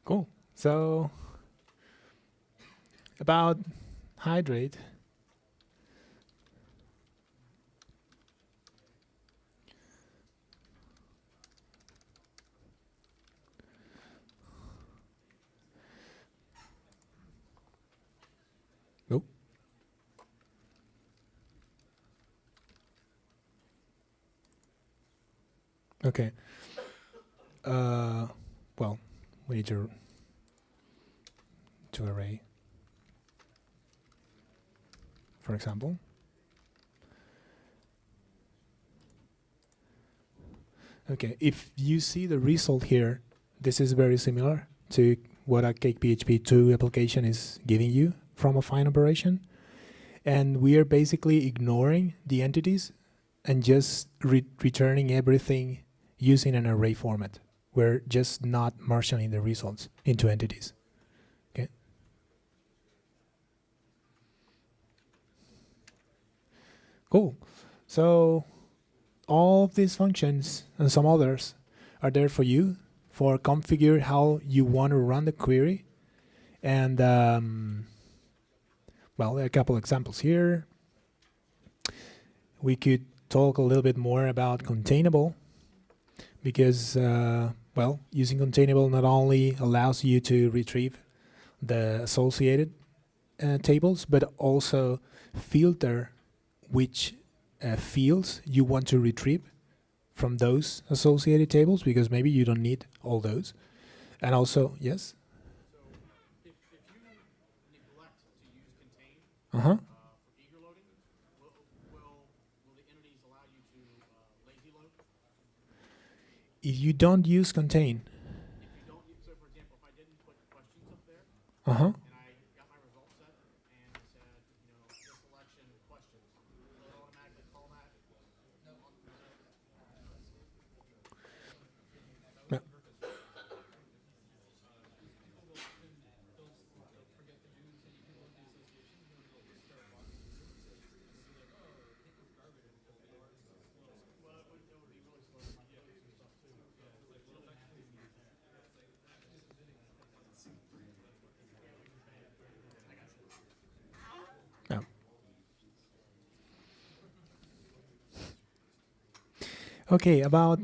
Cool. So about hydrate. Nope. Okay. Well, we need to array, for example. Okay, if you see the result here, this is very similar to what a CakePHP 2 application is giving you from a find operation. And we are basically ignoring the entities and just returning everything using an array format. We're just not marshalling the results into entities. Okay. Cool. So all of these functions and some others are there for you for configure how you want to run the query. And well, a couple examples here. We could talk a little bit more about containable, because well, using containable not only allows you to retrieve the associated tables, but also filter which fields you want to retrieve from those associated tables, because maybe you don't need all those. And also, yes? So if you neglect to use contain Uh-huh. for eager loading, will the entities allow you to lazy load? If you don't use contain, If you don't use, so for example, if I didn't put questions up there uh-huh, and I got my result set and I said, you know, this selection questions, will it automatically call that? yeah. Yeah. Okay, about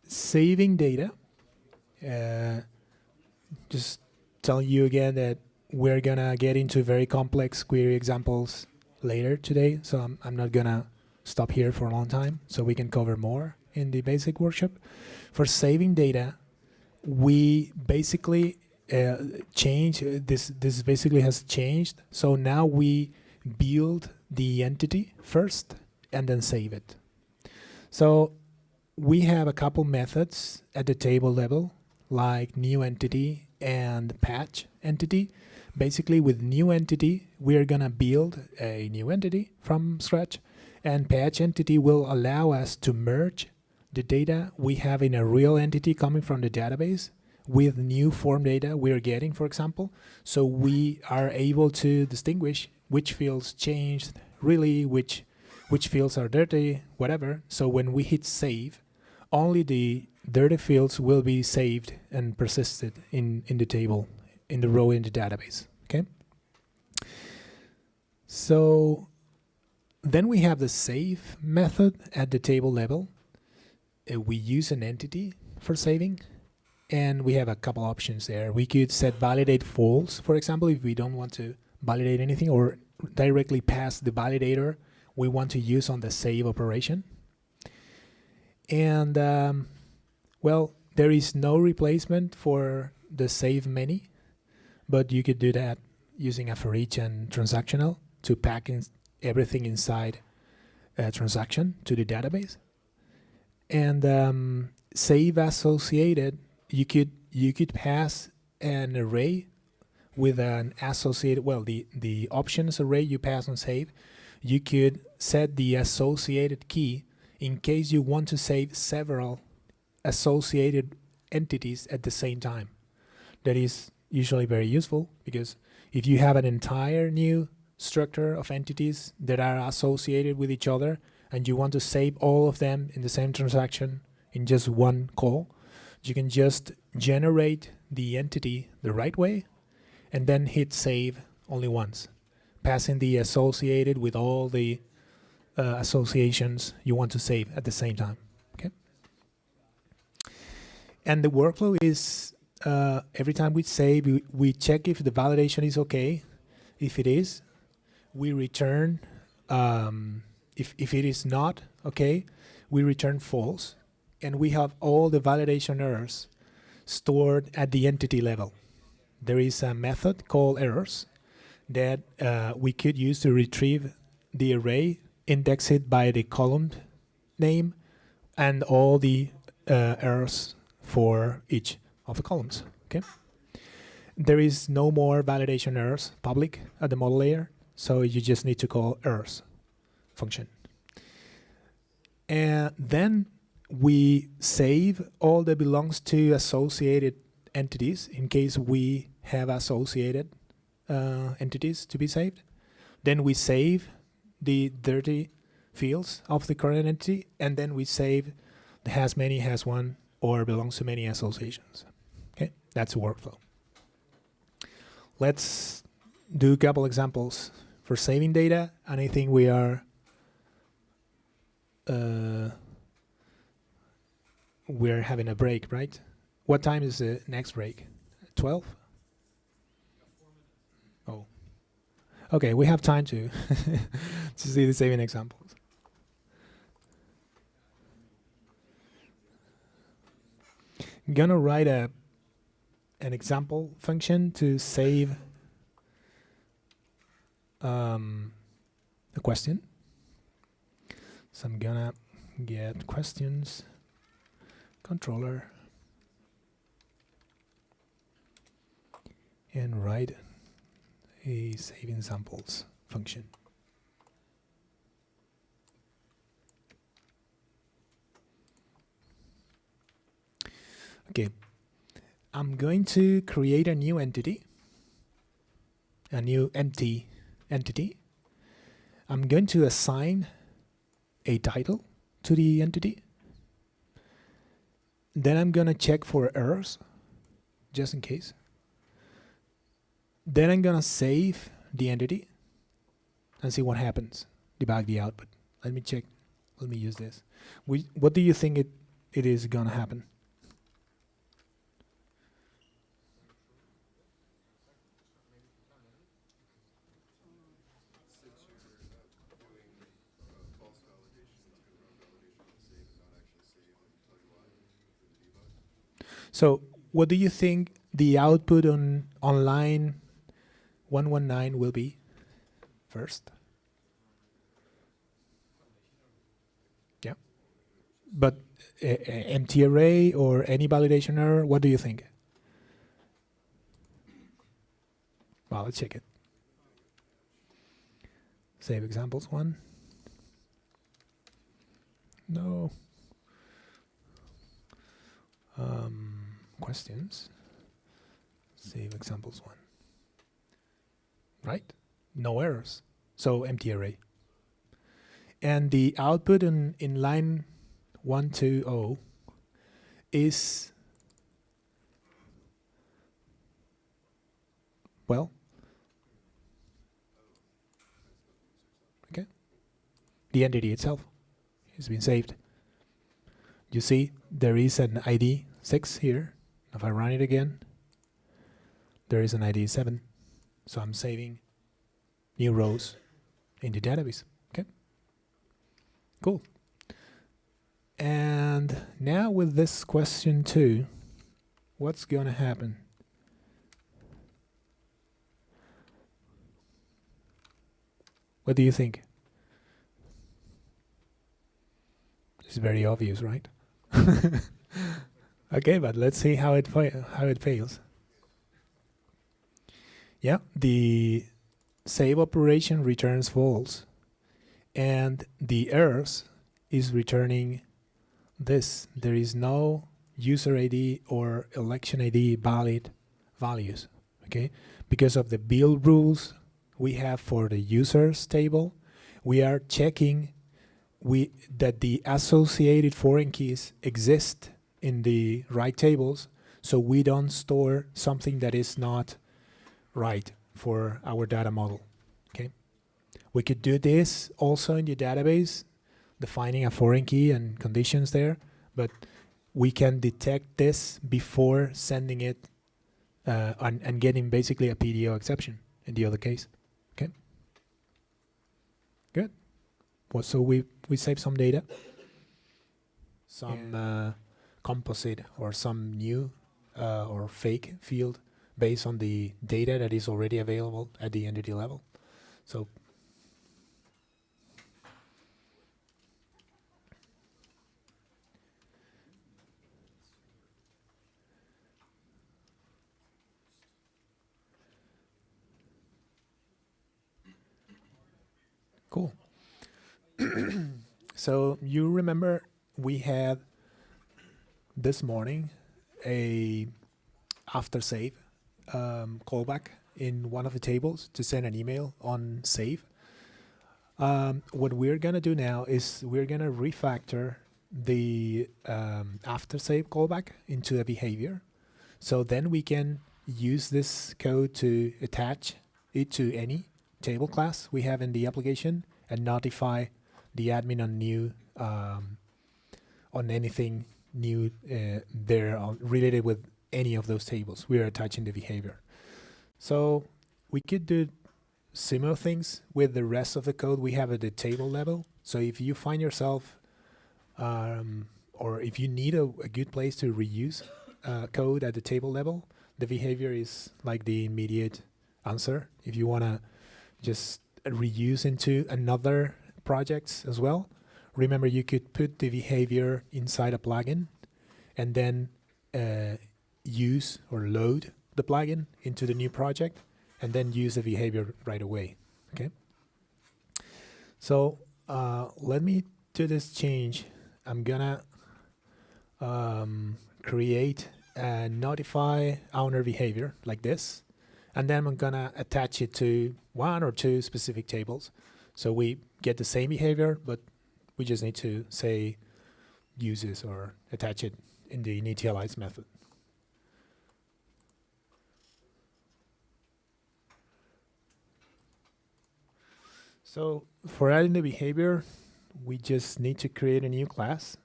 saving data. Just tell you again that we're gonna get into very complex query examples later today, so I'm not gonna stop here for a long time, so we can cover more in the basic workshop. For saving data, we basically change this basically has changed. So now we build the entity first and then save it. So we have a couple methods at the table level, like new entity and patch entity. Basically, with new entity, we're gonna build a new entity from scratch, and patch entity will allow us to merge the data we have in a real entity coming from the database with new form data we're getting, for example. So we are able to distinguish which fields changed really, which fields are dirty, whatever. So when we hit save, only the dirty fields will be saved and persisted in the table, in the row in the database, okay? So then we have the save method at the table level. We use an entity for saving, and we have a couple options there. We could set validate false, for example, if we don't want to validate anything, or directly pass the validator we want to use on the save operation. And well, there is no replacement for the save many, but you could do that using a for each and transactional to pack in everything inside a transaction to the database. And save associated, you could pass an array with an associated, well, the options array you pass on save. You could set the associated key in case you want to save several associated entities at the same time. That is usually very useful, because if you have an entire new structure of entities that are associated with each other and you want to save all of them in the same transaction in just one call, you can just generate the entity the right way and then hit save only once, passing the associated with all the associations you want to save at the same time. Okay. And the workflow is every time we save, we check if the validation is okay. If it is, we return. If it is not okay, we return false, and we have all the validation errors stored at the entity level. There is a method called errors that we could use to retrieve the array, index it by the column name, and all the errors for each of the columns. Okay. There is no more validation errors public at the model layer, so you just need to call errors function. And then we save all that belongs to associated entities in case we have associated entities to be saved. Then we save the dirty fields of the current entity, and then we save the has many, has one, or belongs to many associations. Okay, that's a workflow. Let's do a couple examples for saving data, and I think we are we're having a break, right? What time is the next break? 12? Oh. Okay, we have time to to see the saving examples. I'm gonna write an example function to save a question. So I'm gonna get questions controller and write a save examples function. Okay, I'm going to create a new entity, a new empty entity. I'm going to assign a title to the entity. Then I'm going to check for errors, just in case. Then I'm going to save the entity and see what happens, debug the output. Let me check. Let me use this. What do you think it is going to happen? So what do you think the output on line 119 will be first? Yeah. But empty array or any validation error, what do you think? Well, let's check it. Save examples 1. No. Questions. Save examples 1. Right? No errors. So empty array. And the output in line 120 is, well, okay. The entity itself has been saved. You see, there is an ID 6 here. If I run it again, there is an ID 7. So I'm saving new rows in the database. Okay. Cool. And now with this question 2, what's going to happen? What do you think? It's very obvious, right? Okay, but let's see how it fails. Yeah, the save operation returns false, and the errors is returning this. There is no user ID or election ID valid values. Okay, because of the build rules we have for the users table, we are checking that the associated foreign keys exist in the right tables, so we don't store something that is not right for our data model. Okay, we could do this also in the database, defining a foreign key and conditions there, but we can detect this before sending it and getting basically a PDO exception in the other case. Okay, good. Well, so we save some data, some composite or some new or fake field based on the data that is already available at the entity level. So cool. So you remember we had this morning a after save callback in one of the tables to send an email on save. What we're gonna do now is we're gonna refactor the after save callback into a behavior. So then we can use this code to attach it to any table class we have in the application and notify the admin on new on anything new there related with any of those tables. We are attaching the behavior. So we could do similar things with the rest of the code we have at the table level. So if you find yourself or if you need a good place to reuse code at the table level, the behavior is like the immediate answer. If you want to just reuse into another projects as well, remember you could put the behavior inside a plugin and then use or load the plugin into the new project and then use the behavior right away. Okay. So let me do this change. I'm gonna create a notify owner behavior like this, and then I'm gonna attach it to one or two specific tables. So we get the same behavior, but we just need to say uses or attach it in the initialize method. So for adding the behavior, we just need to create a new class.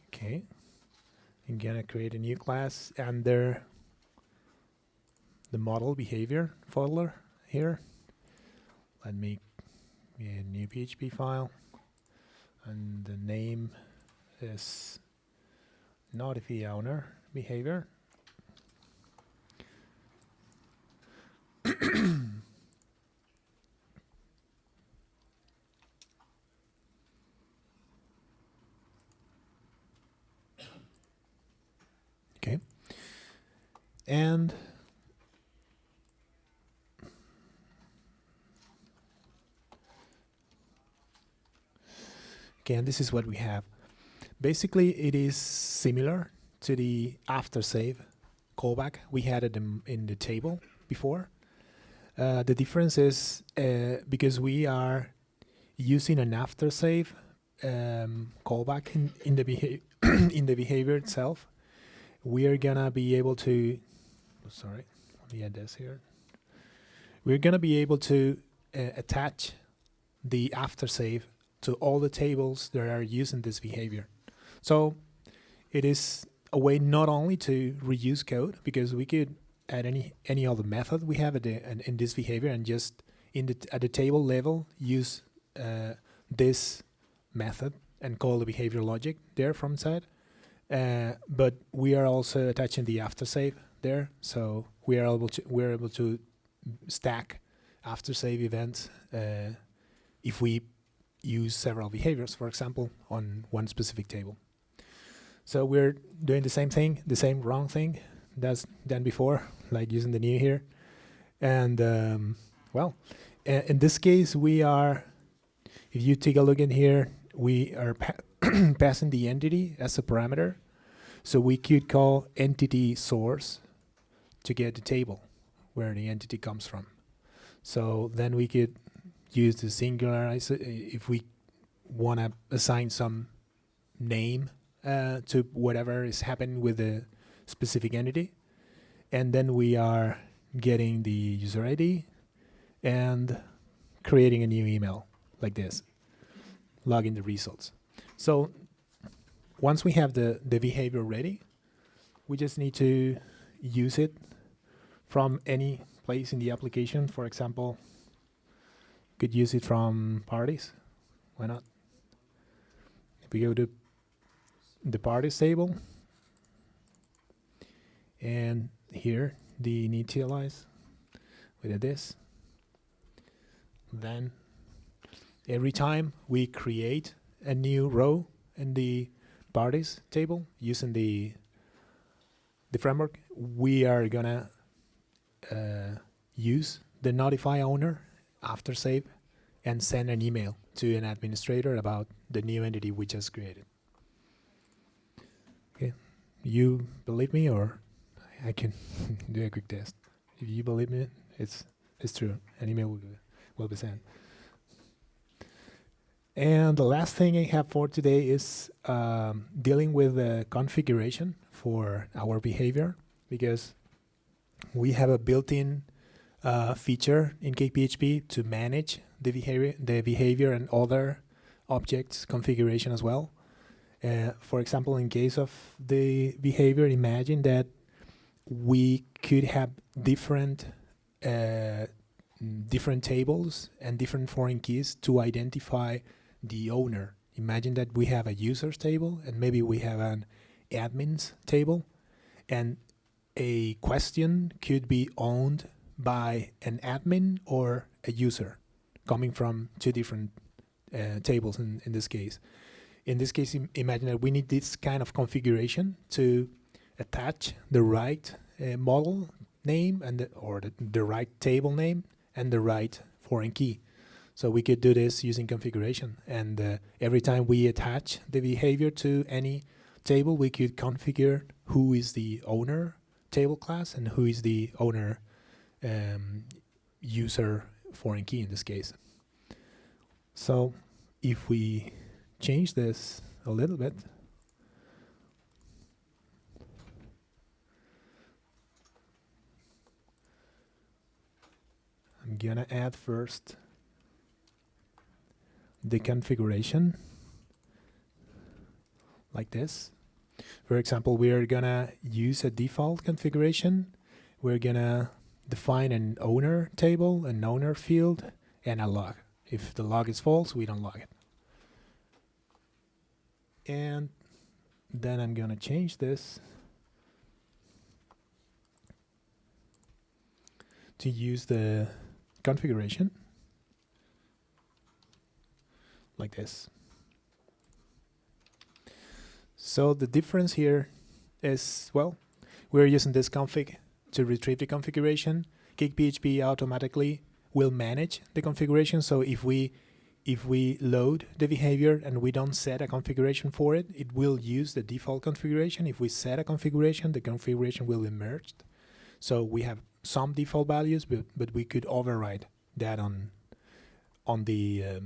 Okay, I'm gonna create a new class under the model behavior folder here. Let me get a new PHP file, and the name is notify owner behavior. Okay, and okay, and this is what we have. Basically, it is similar to the after save callback we had it in the table before. The difference is because we are using an after save callback in the in the behavior itself, we are gonna be able to. Sorry, let me add this here. We're gonna be able to attach the after save to all the tables that are using this behavior. So it is a way not only to reuse code, because we could add any other method we have in this behavior and just at the table level use this method and call the behavior logic there from inside. But we are also attaching the after save there, so we're able to stack after save events if we use several behaviors, for example, on one specific table. So we're doing the same thing, the same wrong thing that's done before, like using the new here. And well, in this case, we are, if you take a look in here, we are passing the entity as a parameter. So we could call entity source to get the table where the entity comes from. So then we could use the singular if we want to assign some name to whatever is happening with the specific entity. And then we are getting the user ID and creating a new email like this, logging the results. So once we have the behavior ready, we just need to use it from any place in the application. For example, could use it from parties. Why not? If we go to the parties table, and here the initialize with this, then every time we create a new row in the parties table using the framework, we are gonna use the notify owner after save and send an email to an administrator about the new entity we just created. Okay, you believe me, or I can do a quick test. If you believe me, it's true. An email will be sent. And the last thing I have for today is dealing with the configuration for our behavior, because we have a built-in feature in CakePHP to manage the behavior and other objects configuration as well. For example, in case of the behavior, imagine that we could have different tables and different foreign keys to identify the owner. Imagine that we have a users table and maybe we have an admins table, and a question could be owned by an admin or a user coming from two different tables in this case. In this case, imagine that we need this kind of configuration to attach the right model name and the right table name and the right foreign key. So we could do this using configuration, and every time we attach the behavior to any table, we could configure who is the owner table class and who is the owner user foreign key in this case. So if we change this a little bit, I'm gonna add first the configuration like this. For example, we are gonna use a default configuration. We're gonna define an owner table, an owner field, and a log. If the log is false, we don't log it. And then I'm gonna change this to use the configuration like this. So the difference here is, well, we're using this config to retrieve the configuration. CakePHP automatically will manage the configuration. So if we load the behavior and we don't set a configuration for it, it will use the default configuration. If we set a configuration, the configuration will be merged. So we have some default values, but we could override that on the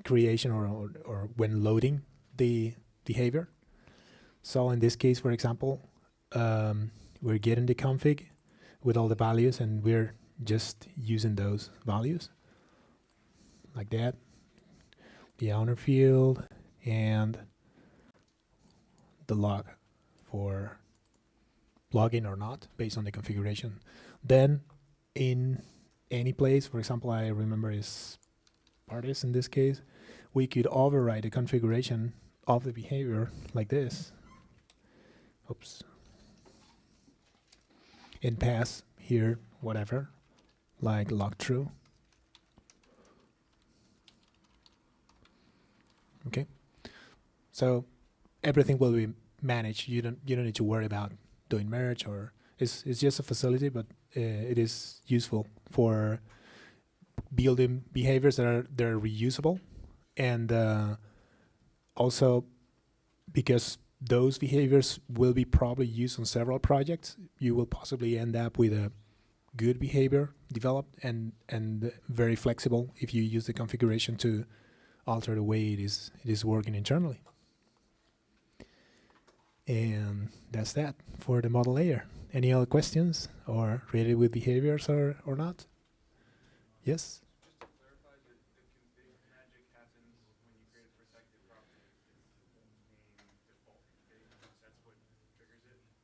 creation or when loading the behavior. So in this case, for example, we're getting the config with all the values, and we're just using those values like that. The owner field and the log for login or not based on the configuration. Then in any place, for example, I remember is parties in this case, we could override the configuration of the behavior like this. Oops. And pass here whatever, like log true. Okay. So everything will be managed. You don't need to worry about doing merge, or it's just a facility, but it is useful for building behaviors that they're reusable, and also because those behaviors will be probably used on several projects, you will possibly end up with a good behavior developed and very flexible if you use the configuration to alter the way it is working internally. And that's that for the model layer. Any other questions or related with behaviors or not? Yes? Just to clarify, the config magic happens when you create a protected property. It's the name default config. That's what triggers it.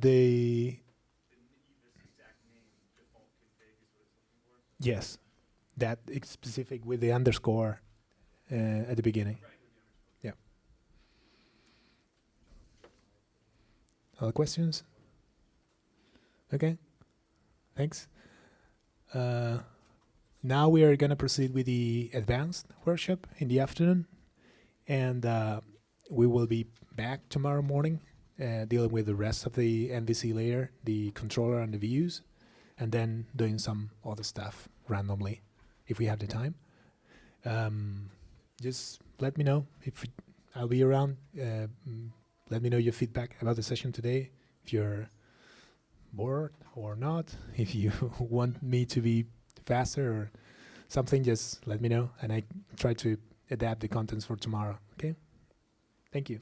The This exact name default config is what it's looking for. yes, that is specific with the underscore at the beginning. Right. With the underscore. Yeah. Other questions? Okay. Thanks. Now we are going to proceed with the advanced workshop in the afternoon, and we will be back tomorrow morning dealing with the rest of the MVC layer, the controller and the views, and then doing some other stuff randomly if we have the time. Just let me know if I'll be around. Let me know your feedback about the session today, if you're bored or not, if you want me to be faster or something, just let me know, and I try to adapt the contents for tomorrow. Okay? Thank you.